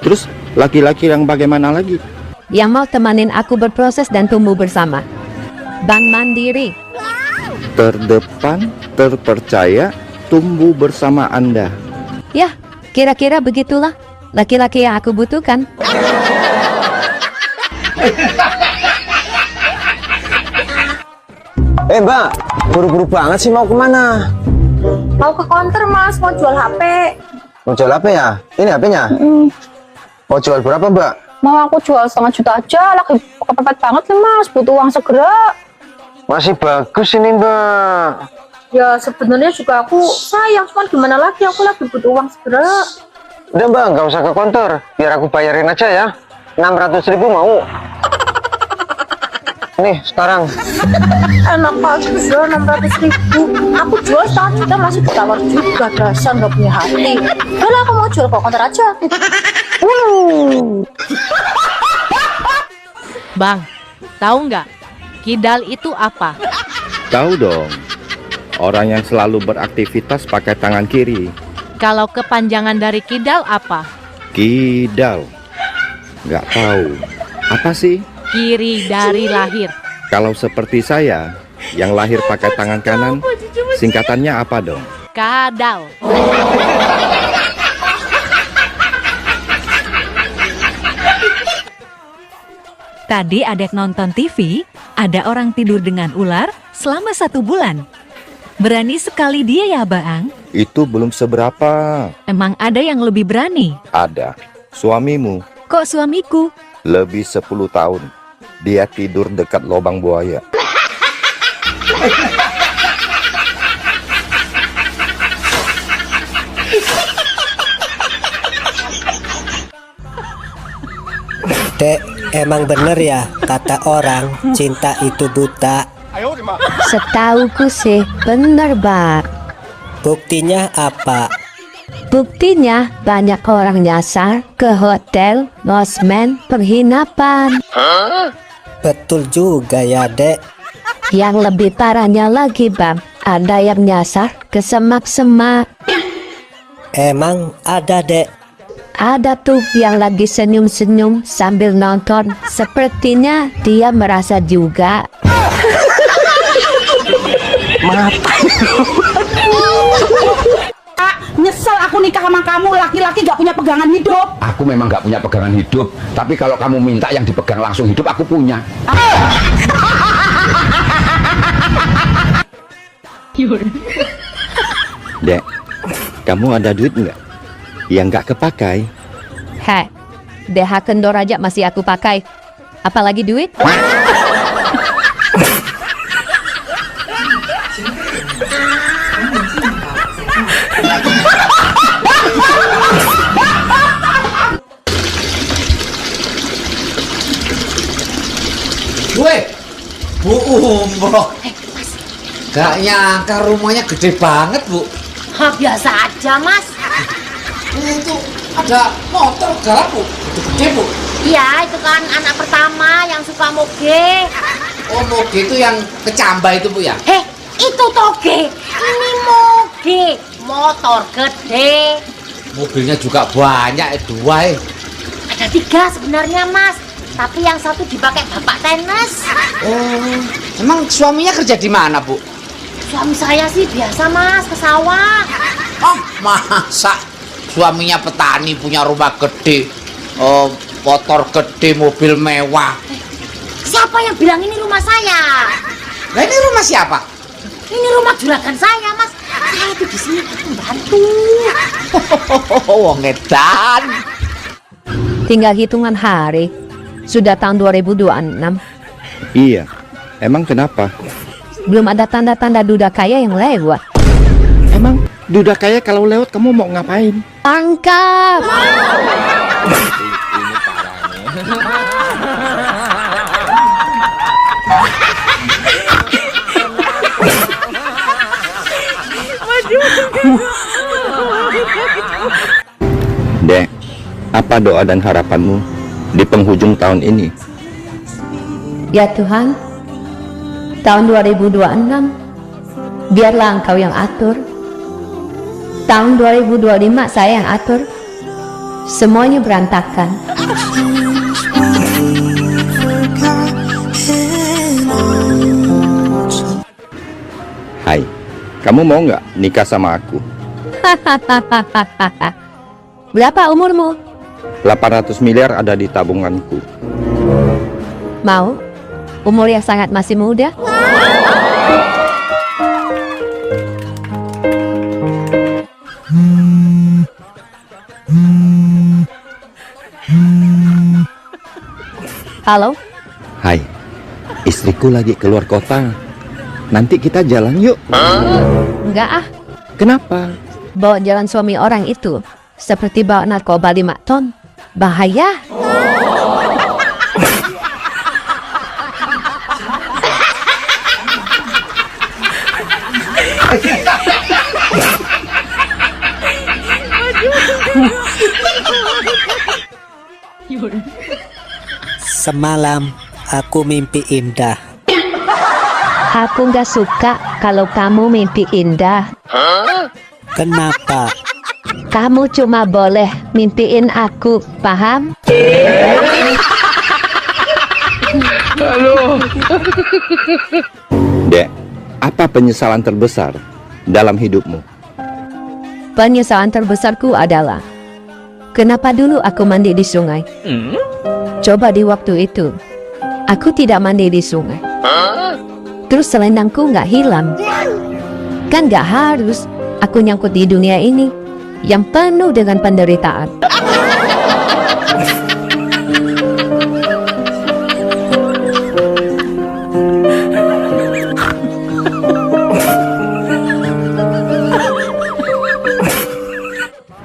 Terus, laki-laki yang bagaimana lagi? Yang mau temanin aku berproses dan tumbuh bersama. Bank Mandiri. Terdepan, terpercaya, tumbuh bersama Anda. Ya, kira-kira begitulah laki-laki yang aku butuhkan. Mbak, buru-buru banget sih, mau kemana? Mau ke counter mas, mau jual HP. Mau jual HP ya? Ini HP-nya? Mau jual berapa mbak? Mau aku jual 500.000 aja, lagi kepepet banget nih mas, butuh uang segera. Masih bagus ini mbak. Ya sebenarnya juga aku sayang, cuman gimana lagi, aku lagi butuh uang segera. Udah mbak, nggak usah ke kantor, biar aku bayarin aja ya. 600.000 mau? Nih sekarang. Enak aja 600.000. Aku jual 1 juta masih ditawar juga, dasar nggak punya hati. Udah aku mau jual ke counter aja. Bang, tahu nggak? Kidal itu apa? Tahu dong. Orang yang selalu beraktivitas pakai tangan kiri. Kalau kepanjangan dari kidal apa? Kidal. Nggak tahu. Apa sih? Kiri dari lahir. Kalau seperti saya, yang lahir pakai tangan kanan, singkatannya apa dong? Kadal. Tadi adek nonton TV, ada orang tidur dengan ular selama 1 bulan. Berani sekali dia ya, Baang? Itu belum seberapa. Emang ada yang lebih berani? Ada. Suamimu. Kok suamiku? Lebih 10 tahun. Dia tidur dekat lubang buaya. Dek, emang bener ya kata orang cinta itu buta? Setauku sih bener bang. Buktinya apa? Buktinya banyak orang nyasar ke hotel, losmen, penginapan. Betul juga ya dek. Yang lebih parahnya lagi bang, ada yang nyasar ke semak-semak. Emang ada dek? Ada tuh yang lagi senyum-senyum sambil nonton. Sepertinya dia merasa juga. Nyesel aku nikah sama kamu, laki-laki gak punya pegangan hidup. Aku memang gak punya pegangan hidup, tapi kalau kamu minta yang dipegang langsung hidup, aku punya. Dek, kamu ada duit nggak? Yang nggak kepakai? Heh, DH kendor aja masih aku pakai. Apalagi duit? Weh, Bu Umroh. Gak nyangka rumahnya gede banget, Bu. Biasa aja, Mas. Itu ada motor galak, Bu. Gede, Bu. Iya, itu kan anak pertama yang suka moge. Oh, moge itu yang kecamba itu, Bu ya? Itu toge. Ini moge, motor gede. Mobilnya juga banyak, 2. Ada 3 sebenarnya, Mas. Tapi yang satu dipakai bapak tenis. Oh, emang suaminya kerja di mana, Bu? Suami saya sih biasa, Mas, ke sawah. Oh, masa suaminya petani punya rumah gede? motor gede, mobil mewah. Siapa yang bilang ini rumah saya? Nah ini rumah siapa? Ini rumah juragan saya, Mas. Saya itu di sini pembantu. Wong edan. Tinggal hitungan hari. Sudah tahun 2026. Iya. Emang kenapa? Belum ada tanda-tanda duda kaya yang lewat. Emang duda kaya kalau lewat kamu mau ngapain? Tangkap! Ini parah nih. Dek, apa doa dan harapanmu di penghujung tahun ini? Ya Tuhan, tahun 2026, biarlah Engkau yang atur. Tahun 2025 saya yang atur. Semuanya berantakan. Hai, kamu mau nggak nikah sama aku? Berapa umurmu? 800 miliar ada di tabunganku. Mau? Umur yang sangat masih muda? Halo? Hai, istriku lagi keluar kota. Nanti kita jalan yuk. Enggak ah. Kenapa? Bawa jalan suami orang itu seperti bawa narkoba 5 ton. Bahaya. Semalam aku mimpi indah. Aku nggak suka kalau kamu mimpi indah. Kenapa? Kamu cuma boleh mimpiin aku, paham? Halo. Dek, apa penyesalan terbesar dalam hidupmu? Penyesalan terbesarku adalah kenapa dulu aku mandi di sungai? Coba di waktu itu aku tidak mandi di sungai. Terus selendangku nggak hilang. Kan nggak harus aku nyangkut di dunia ini yang penuh dengan penderitaan.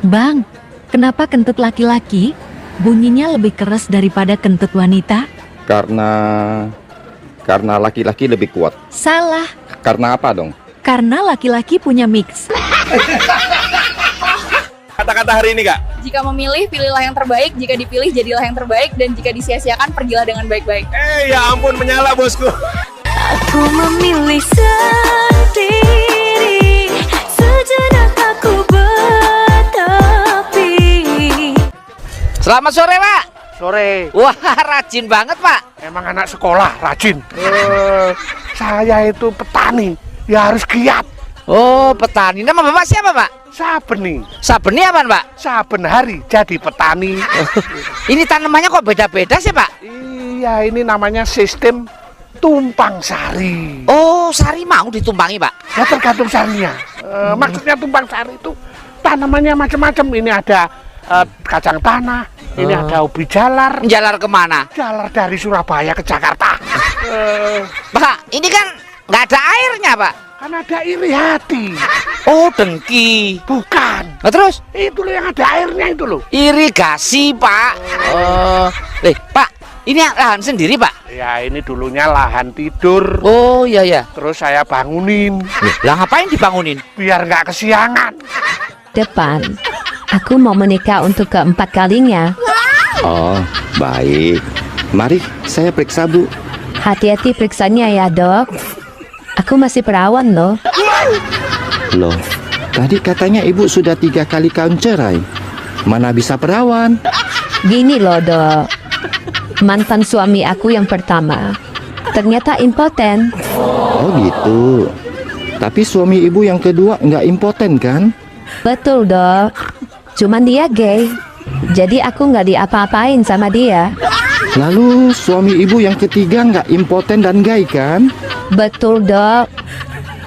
Bang, kenapa kentut laki-laki bunyinya lebih keras daripada kentut wanita? Karena laki-laki lebih kuat. Salah, Karena apa dong? karena laki-laki punya mix. Kata-kata hari ini, Kak. Jika memilih, pilihlah yang terbaik. Jika dipilih, jadilah yang terbaik. Dan jika disia-siakan, pergilah dengan baik-baik. Ya ampun, menyala bosku. Aku memilih sendiri, sejenak aku bertepi. Selamat sore, Pak. Sore. Wah, rajin banget, Pak. Emang anak sekolah rajin. Saya itu petani, ya harus giat. Oh, petani. Nama Bapak siapa, Pak? Sabeni. Sabeni apa, Pak? Saben hari jadi petani. Ini tanamannya kok beda-beda sih, Pak? Iya, ini namanya sistem tumpang sari. Oh, sari mau ditumpangi, Pak? Ya tergantung sarinya. Maksudnya tumpang sari itu tanamannya macam-macam. Ini ada kacang tanah, ini ada ubi jalar. Jalar kemana? Jalar dari Surabaya ke Jakarta. Pak, ini kan nggak ada airnya, Pak. Kan ada iri hati. Oh, dengki. Bukan. Nah, terus? Itu loh yang ada airnya itu loh. Irigasi, Pak. Pak, ini lahan sendiri, Pak? Ya, ini dulunya lahan tidur. Oh, iya, iya. Terus saya bangunin. Lah, ngapain dibangunin? Biar nggak kesiangan. Depan, aku mau menikah untuk keempat kalinya. Oh, baik. Mari, saya periksa, Bu. Hati-hati periksanya ya, Dok. Aku masih perawan loh. Loh, tadi katanya Ibu sudah 3 kali kawin cerai. Mana bisa perawan? Gini loh, Dok. Mantan suami aku yang pertama ternyata impoten. Oh gitu. Tapi suami Ibu yang kedua nggak impoten kan? Betul, Dok. Cuman dia gay. Jadi aku nggak diapa-apain sama dia. Lalu suami ibu yang ketiga nggak impoten dan gay kan? Betul dok.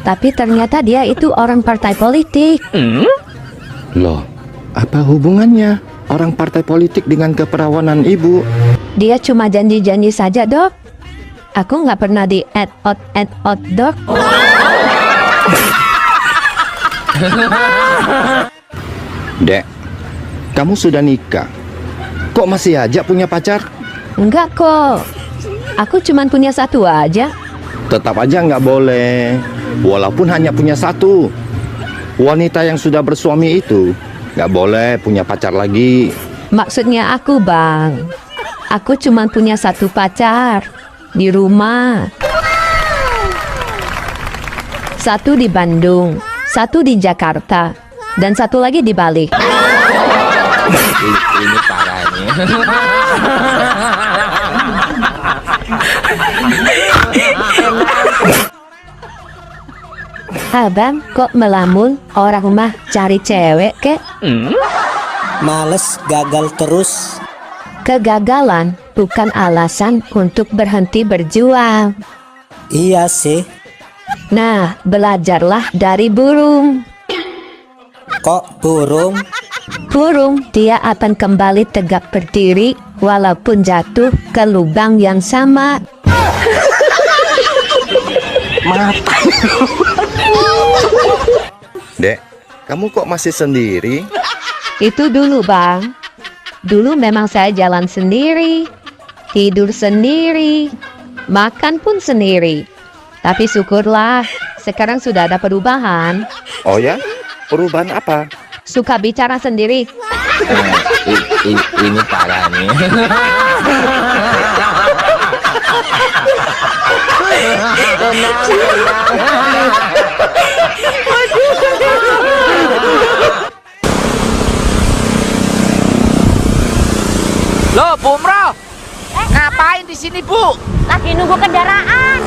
Tapi ternyata dia itu orang partai politik. Loh, apa hubungannya orang partai politik dengan keperawanan ibu? Dia cuma janji-janji saja dok. Aku nggak pernah di add-out dok. Dek, kamu sudah nikah. Kok masih aja punya pacar? Enggak kok. Aku cuma punya satu aja. Tetap aja nggak boleh. Walaupun hanya punya satu. Wanita yang sudah bersuami itu nggak boleh punya pacar lagi. Maksudnya aku bang. Aku cuma punya satu pacar. Di rumah. Satu di Bandung. Satu di Jakarta. Dan satu lagi di Bali. Ini parah ini. Abang kok melamun? Orang rumah cari cewek kek? Males, gagal terus. Kegagalan bukan alasan untuk berhenti berjuang. Iya sih. Nah, belajarlah dari burung. Kok burung? Burung, dia akan kembali tegak berdiri walaupun jatuh ke lubang yang sama. Mata. Dek, kamu kok masih sendiri? Itu dulu bang. Dulu memang saya jalan sendiri, tidur sendiri, makan pun sendiri. Tapi syukurlah, sekarang sudah ada perubahan. Oh ya? Perubahan apa? Suka bicara sendiri. Ini parah nih. Loh, Bu Umroh. Ngapain di sini, Bu? Lagi nunggu kendaraan.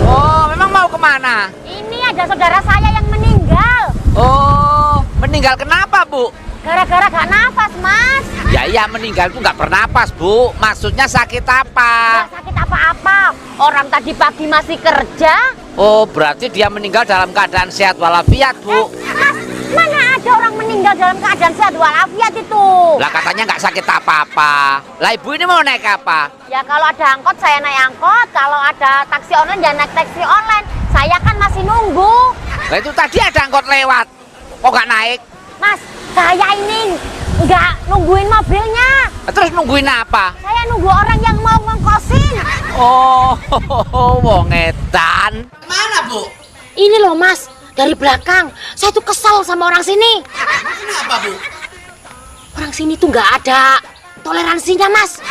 Oh, memang mau kemana? Ini ada saudara saya yang meninggal. Oh, meninggal kenapa, Bu? Gara-gara gak nafas, Mas. Ya iya, meninggal tuh nggak bernapas, Bu. Maksudnya sakit apa? Gak sakit apa-apa. Orang tadi pagi masih kerja. Oh, berarti dia meninggal dalam keadaan sehat walafiat, Bu. Mas, mana ada orang meninggal dalam keadaan sehat walafiat itu? Lah katanya nggak sakit apa-apa. Lah ibu ini mau naik apa? Ya kalau ada angkot saya naik angkot. Kalau ada taksi online ya naik taksi online. Saya kan masih nunggu. Lah itu tadi ada angkot lewat. Kok nggak naik? Mas, saya ini nggak nungguin mobilnya. Terus nungguin apa? Saya nunggu orang yang mau ngongkosin. Oh, wong edan. Mana, Bu? Ini loh, Mas. Dari belakang. Saya tuh kesel sama orang sini. Kenapa, Bu? Orang sini tuh nggak ada toleransinya, Mas.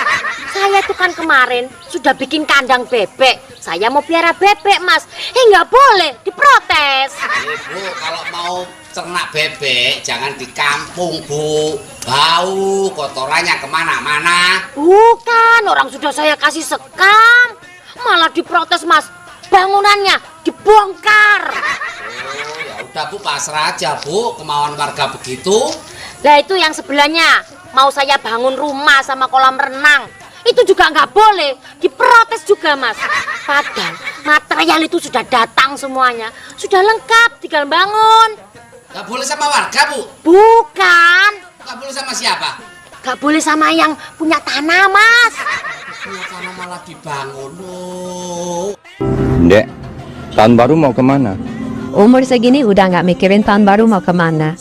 Saya tuh kan kemarin sudah bikin kandang bebek. Saya mau piara bebek, Mas. Nggak boleh, diprotes. Ibu, kalau mau ternak bebek jangan di kampung, Bu. Bau, kotorannya kemana-mana. Bukan, orang sudah saya kasih sekam. Malah diprotes, Mas. Bangunannya dibongkar. Oh, ya udah, Bu, pasrah aja, Bu. Kemauan warga begitu. Lah itu yang sebelahnya. Mau saya bangun rumah sama kolam renang. Itu juga nggak boleh. Diprotes juga, Mas. Padahal material itu sudah datang semuanya. Sudah lengkap, tinggal bangun. Gak boleh sama warga, Bu? Bukan. Gak boleh sama siapa? Gak boleh sama yang punya tanah, Mas. Punya tanah malah dibangun, loh. Dek, tahun baru mau kemana? Umur segini udah nggak mikirin tahun baru mau kemana.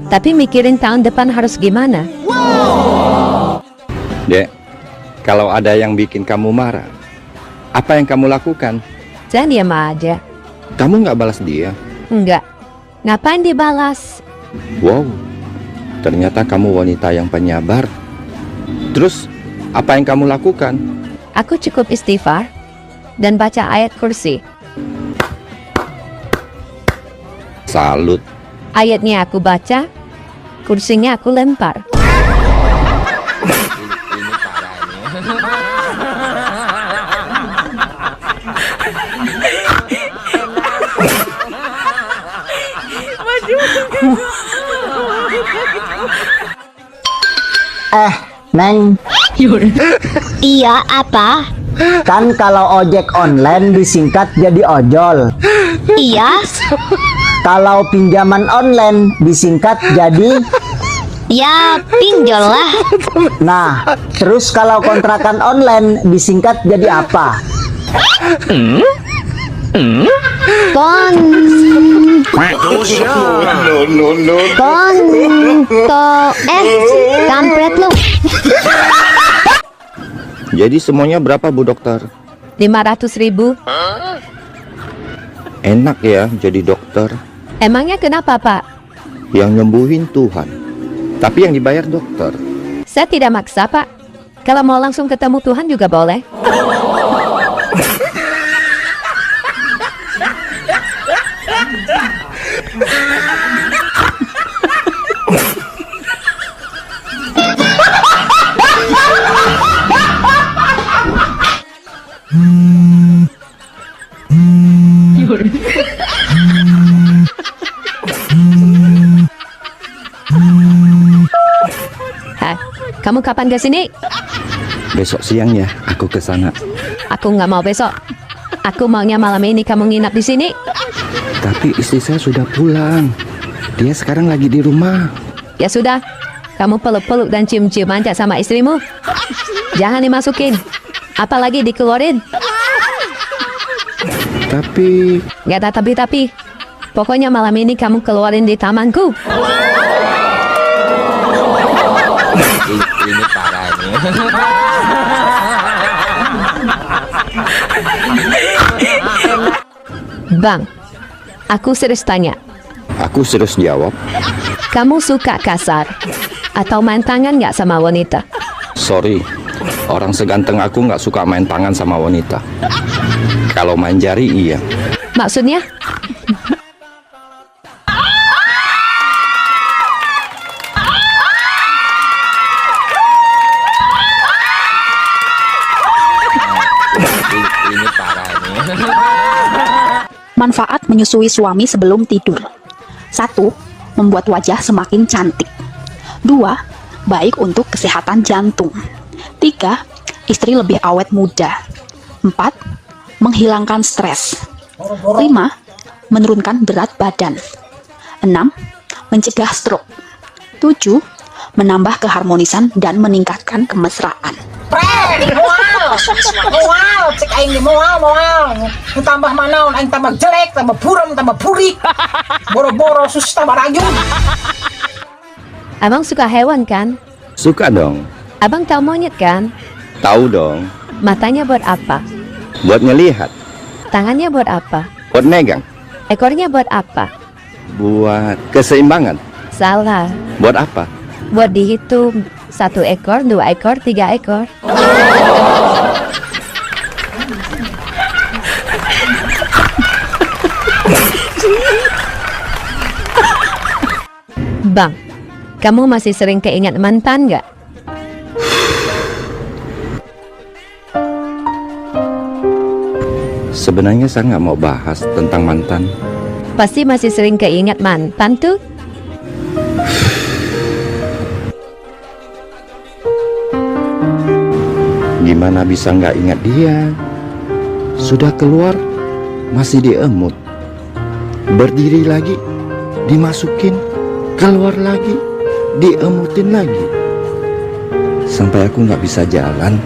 Tapi mikirin tahun depan harus gimana. Dek, kalau ada yang bikin kamu marah, apa yang kamu lakukan? Saya diam aja. Kamu nggak balas dia? Enggak. Ngapain dibalas? Wow, ternyata kamu wanita yang penyabar. Terus, apa yang kamu lakukan? Aku cukup istighfar dan baca ayat kursi. Salut. Ayatnya aku baca, kursinya aku lempar. Ini parah ini. Neng. Iya, apa? Kan kalau ojek online disingkat jadi ojol. Iya. Kalau pinjaman online disingkat jadi Ya, pinjol lah. Nah, terus kalau kontrakan online disingkat jadi apa? Kampret lu. Jadi semuanya berapa Bu Dokter? 500.000. Enak ya jadi dokter. Emangnya kenapa, Pak? Yang nyembuhin Tuhan, tapi yang dibayar dokter. Saya tidak maksa, Pak. Kalau mau langsung ketemu Tuhan juga boleh. Kamu kapan ke sini? Besok siang ya, aku ke sana. Aku nggak mau besok. Aku maunya malam ini kamu nginap di sini. Tapi istri saya sudah pulang. Dia sekarang lagi di rumah. Ya sudah, kamu peluk-peluk dan cium-cium aja sama istrimu. Jangan dimasukin, apalagi dikeluarin. Tapi... Gak ada tapi-tapi. Pokoknya malam ini kamu keluarin di tamanku. Ini parah nih. Bang, aku serius tanya. Aku serius jawab. Kamu suka kasar atau main tangan nggak sama wanita? Sorry, orang seganteng aku nggak suka main tangan sama wanita. Kalau main jari iya. Maksudnya? Ini parah nih. Manfaat menyusui suami sebelum tidur. 1. Membuat wajah semakin cantik. 2. Baik untuk kesehatan jantung. 3. Istri lebih awet muda. 4. Menghilangkan stres. 5. Menurunkan berat badan. 6. Mencegah stroke. 7. Menambah keharmonisan dan meningkatkan kemesraan. Moal, cek aing di moal. Tambah manaon aing tambah jelek, tambah buram, tambah burik. Boro-boro sus tambah rayun. Abang suka hewan kan? Suka dong. Abang tahu monyet kan? Tahu dong. Matanya buat apa? Buat ngelihat. Tangannya buat apa? Buat megang. Ekornya buat apa? Buat keseimbangan. Salah. Buat apa? Buat dihitung. 1 ekor, 2 ekor, 3 ekor. Bang, kamu masih sering keingat mantan nggak? Sebenarnya saya nggak mau bahas tentang mantan. Pasti masih sering keingat mantan tuh? Gimana bisa nggak ingat dia? Sudah keluar, masih diemut. Berdiri lagi, dimasukin. Keluar lagi, diemutin lagi. Sampai aku nggak bisa jalan.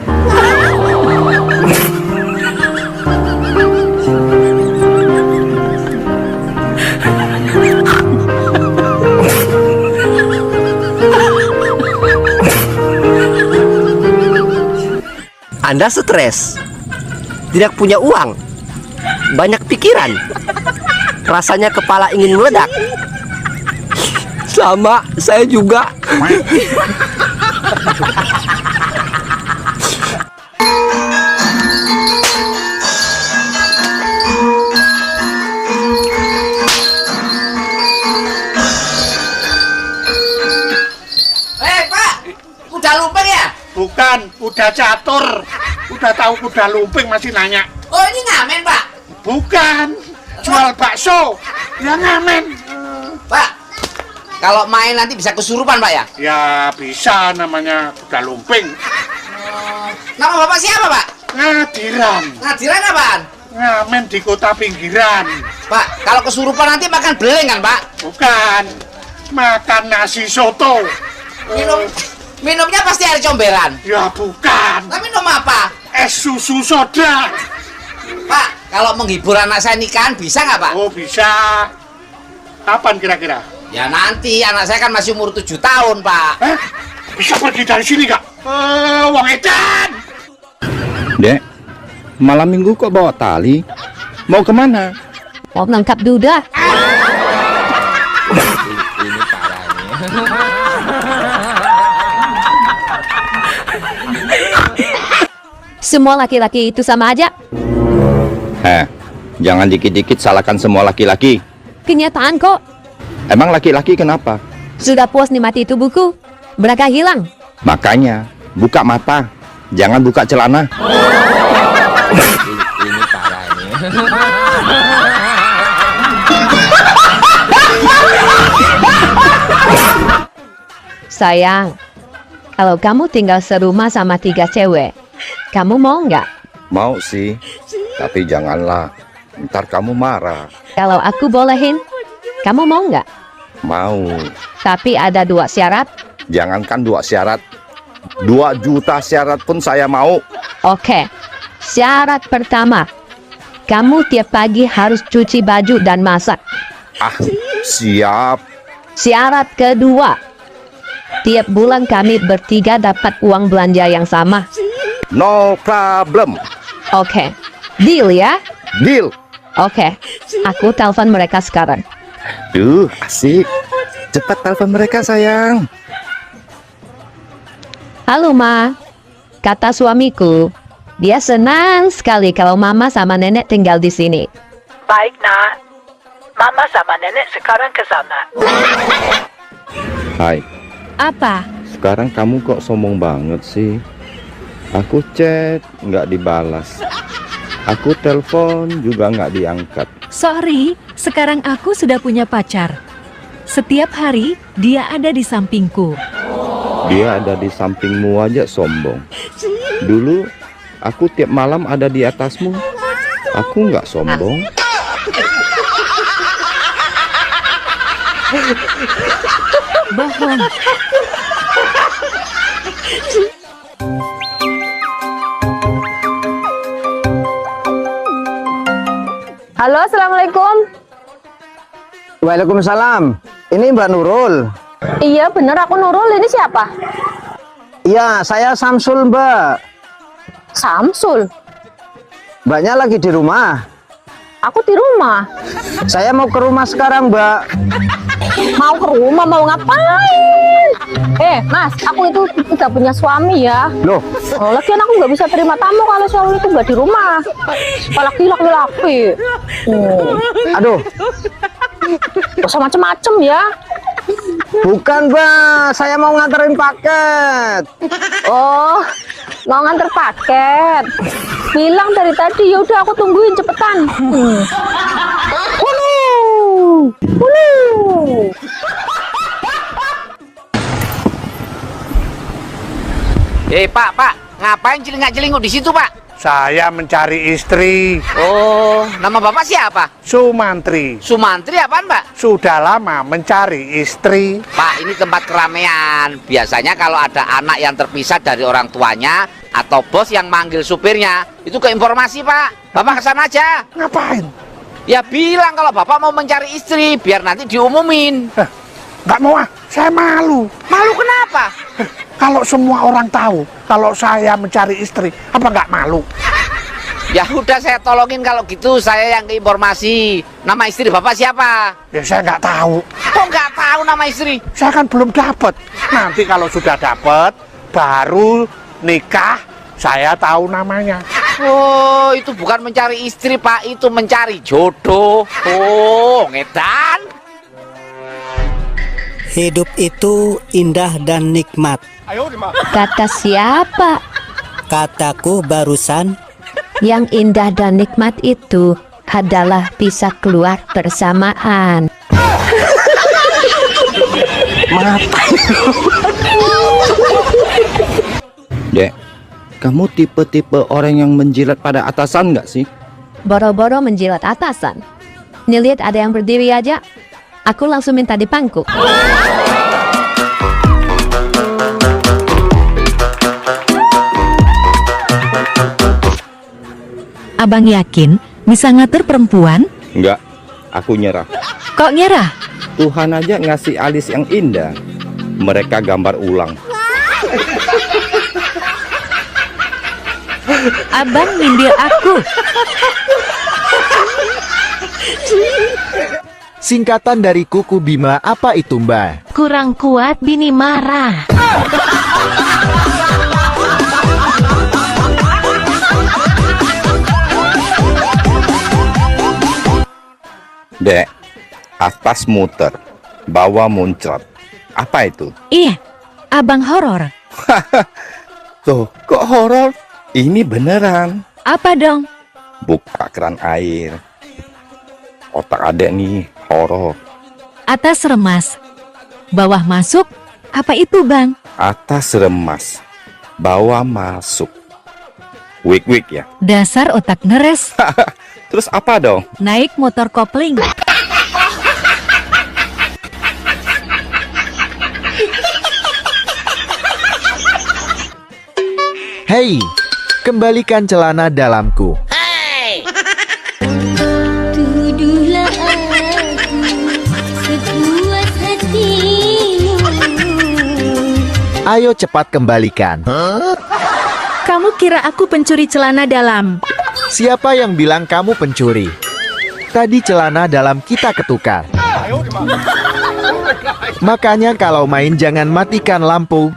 Anda stres, tidak punya uang, banyak pikiran, rasanya kepala ingin meledak. Sama, saya juga. Pak, udah lumping ya? Bukan, udah catur. Udah tahu kuda lumping masih nanya. Oh, ini ngamen, Pak? Bukan, jual bakso. Ya ngamen. Pak, kalau main nanti bisa kesurupan Pak ya? Ya bisa, namanya kuda lumping. Nama Bapak siapa Pak? Ngadiran. Ngadiran apaan? Ngamen di kota pinggiran. Pak, kalau kesurupan nanti makan beling kan Pak? Bukan, makan nasi soto. Minumnya pasti air comberan. Ya bukan. Tapi minum apa? Es susu soda. Pak, kalau menghibur anak saya nikahan bisa nggak Pak? Oh bisa. Kapan kira-kira? Ya nanti, anak saya kan masih umur 7 tahun Pak. Bisa pergi dari sini nggak? Wong edan. Dek, malam minggu kok bawa tali? Mau kemana? Mau menangkap duda. Ini parah nih. Semua laki-laki itu sama aja. Jangan dikit-dikit salahkan semua laki-laki. Kenyataan kok. Emang laki-laki kenapa? Sudah puas nikmati tubuhku, mereka hilang. Makanya, buka mata. Jangan buka celana. Ini parah nih. Sayang, kalau kamu tinggal serumah sama 3 cewek, kamu mau nggak? Mau sih, tapi janganlah. Ntar kamu marah. Kalau aku bolehin, kamu mau nggak? Mau. Tapi ada 2 syarat. Jangankan 2 syarat. 2 juta syarat pun saya mau. Oke, syarat pertama, kamu tiap pagi harus cuci baju dan masak. Siap. Syarat kedua, tiap bulan kami bertiga dapat uang belanja yang sama. No problem. Oke, deal ya? Deal. Oke, aku telepon mereka sekarang. Asik. Cepat telepon mereka sayang. Halo Ma, kata suamiku, dia senang sekali kalau Mama sama Nenek tinggal di sini. Baik nak, Mama sama Nenek sekarang ke sana. Hai. Apa? Sekarang kamu kok sombong banget sih? Aku chat nggak dibalas. Aku telepon juga nggak diangkat. Sorry, sekarang aku sudah punya pacar. Setiap hari dia ada di sampingku. Dia ada di sampingmu aja sombong. Dulu aku tiap malam ada di atasmu. Aku nggak sombong. Bohong. Halo, assalamualaikum. Waalaikumsalam. Ini Mbak Nurul. Iya bener, aku Nurul. Ini siapa? Iya, saya Samsul, Mbak. Samsul? Mbaknya lagi di rumah? Aku di rumah. Saya mau ke rumah sekarang, Mbak. Mau ke rumah, mau ngapain? Mas, aku itu udah punya suami ya. Loh? Lagian aku nggak bisa terima tamu kalau suami itu nggak di rumah. Apalagi laki-laki. Aduh. Gak usah macem-macem ya. Bukan, Mbak. Saya mau nganterin paket. Oh, mau nganter paket. Bilang dari tadi, ya udah aku tungguin cepetan. Pak, ngapain celingak-celinguk di situ, Pak? Saya mencari istri. Oh, nama Bapak siapa? Sumantri. Sumantri apaan, Pak? Sudah lama mencari istri. Pak, ini tempat keramaian. Biasanya kalau ada anak yang terpisah dari orang tuanya atau bos yang manggil supirnya, itu ke informasi, Pak. Bapak kesana aja. Ngapain? Ya bilang kalau Bapak mau mencari istri, biar nanti diumumin. Nggak mau saya malu. Malu kenapa? Kalau semua orang tahu kalau saya mencari istri, apa nggak malu? Ya udah saya tolongin kalau gitu, saya yang ke informasi. Nama istri Bapak siapa? Ya saya nggak tahu. Kok nggak tahu nama istri? Saya kan belum dapat. Nanti kalau sudah dapat, baru nikah, saya tahu namanya. Oh, itu bukan mencari istri, Pak. Itu mencari jodoh. Oh, ngedan. Hidup itu indah dan nikmat. Kata siapa? Kataku barusan. Yang indah dan nikmat itu adalah bisa keluar bersamaan. Dek, kamu tipe-tipe orang yang menjilat pada atasan nggak sih? Boro-boro menjilat atasan. Nih lihat ada yang berdiri aja. Aku langsung minta dipangku. Abang yakin bisa ngatur perempuan? Enggak, aku nyerah. Kok nyerah? Tuhan aja ngasih alis yang indah. Mereka gambar ulang. Abang nyindir aku. Singkatan dari kuku Bima apa itu, Mbak? Kurang kuat bini marah. Dek, atas muter, bawah muncrat. Apa itu? Ih, abang horor. Tuh, kok horor? Ini beneran. Apa dong? Buka keran air. Otak adek nih, horor. Atas remas, bawah masuk. Apa itu, Bang? Atas remas, bawah masuk. Wik-wik ya? Dasar otak ngeres. Terus apa dong? Naik motor kopling. Hei, kembalikan celana dalamku. Tuduhlah aku sekuat hatimu. Ayo cepat kembalikan. Kamu kira aku pencuri celana dalam? Siapa yang bilang kamu pencuri? Tadi celana dalam kita ketukar. Makanya kalau main jangan matikan lampu.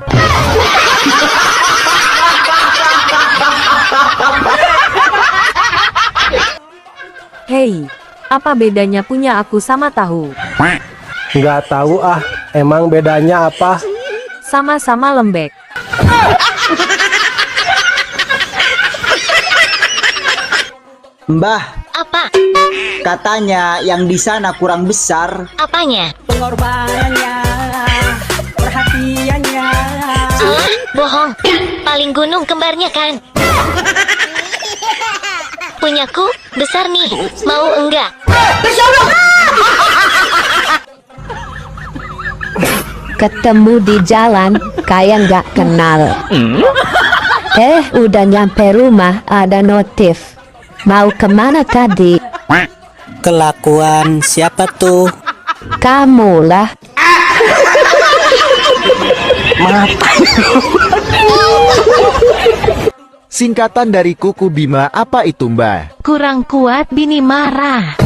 Hei, apa bedanya punya aku sama tahu? Nggak tahu ah, emang bedanya apa? Sama-sama lembek. Mbah, Apa? katanya yang di sana kurang besar. Apanya? Pengorbanannya, perhatiannya. Bohong. Paling gunung kembarnya kan? Punyaku besar nih. Mau enggak? Ketemu di jalan, kayak nggak kenal. Udah nyampe rumah, ada notif. Mau kemana tadi? Kelakuan siapa tuh? Kamu lah. Singkatan dari kuku Bima apa itu, Mbak? Kurang kuat bini marah.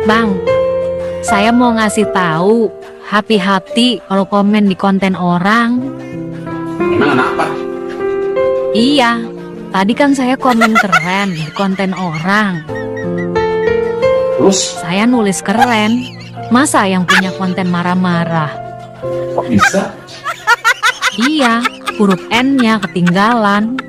Bang, saya mau ngasih tahu, hati-hati kalau komen di konten orang. Emang kenapa? Iya, tadi kan saya komen keren di konten orang. Terus? Saya nulis keren. Masa yang punya konten marah-marah? Kok bisa? Iya, huruf N-nya ketinggalan.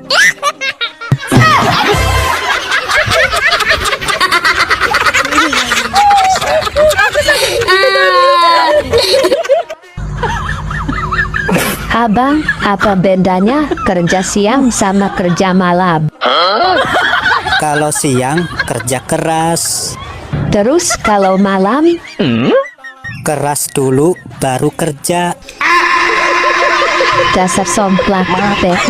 Abang, apa bedanya kerja siang sama kerja malam? Kalau siang kerja keras, Terus kalau malam? keras dulu baru kerja. Dasar somplak PH.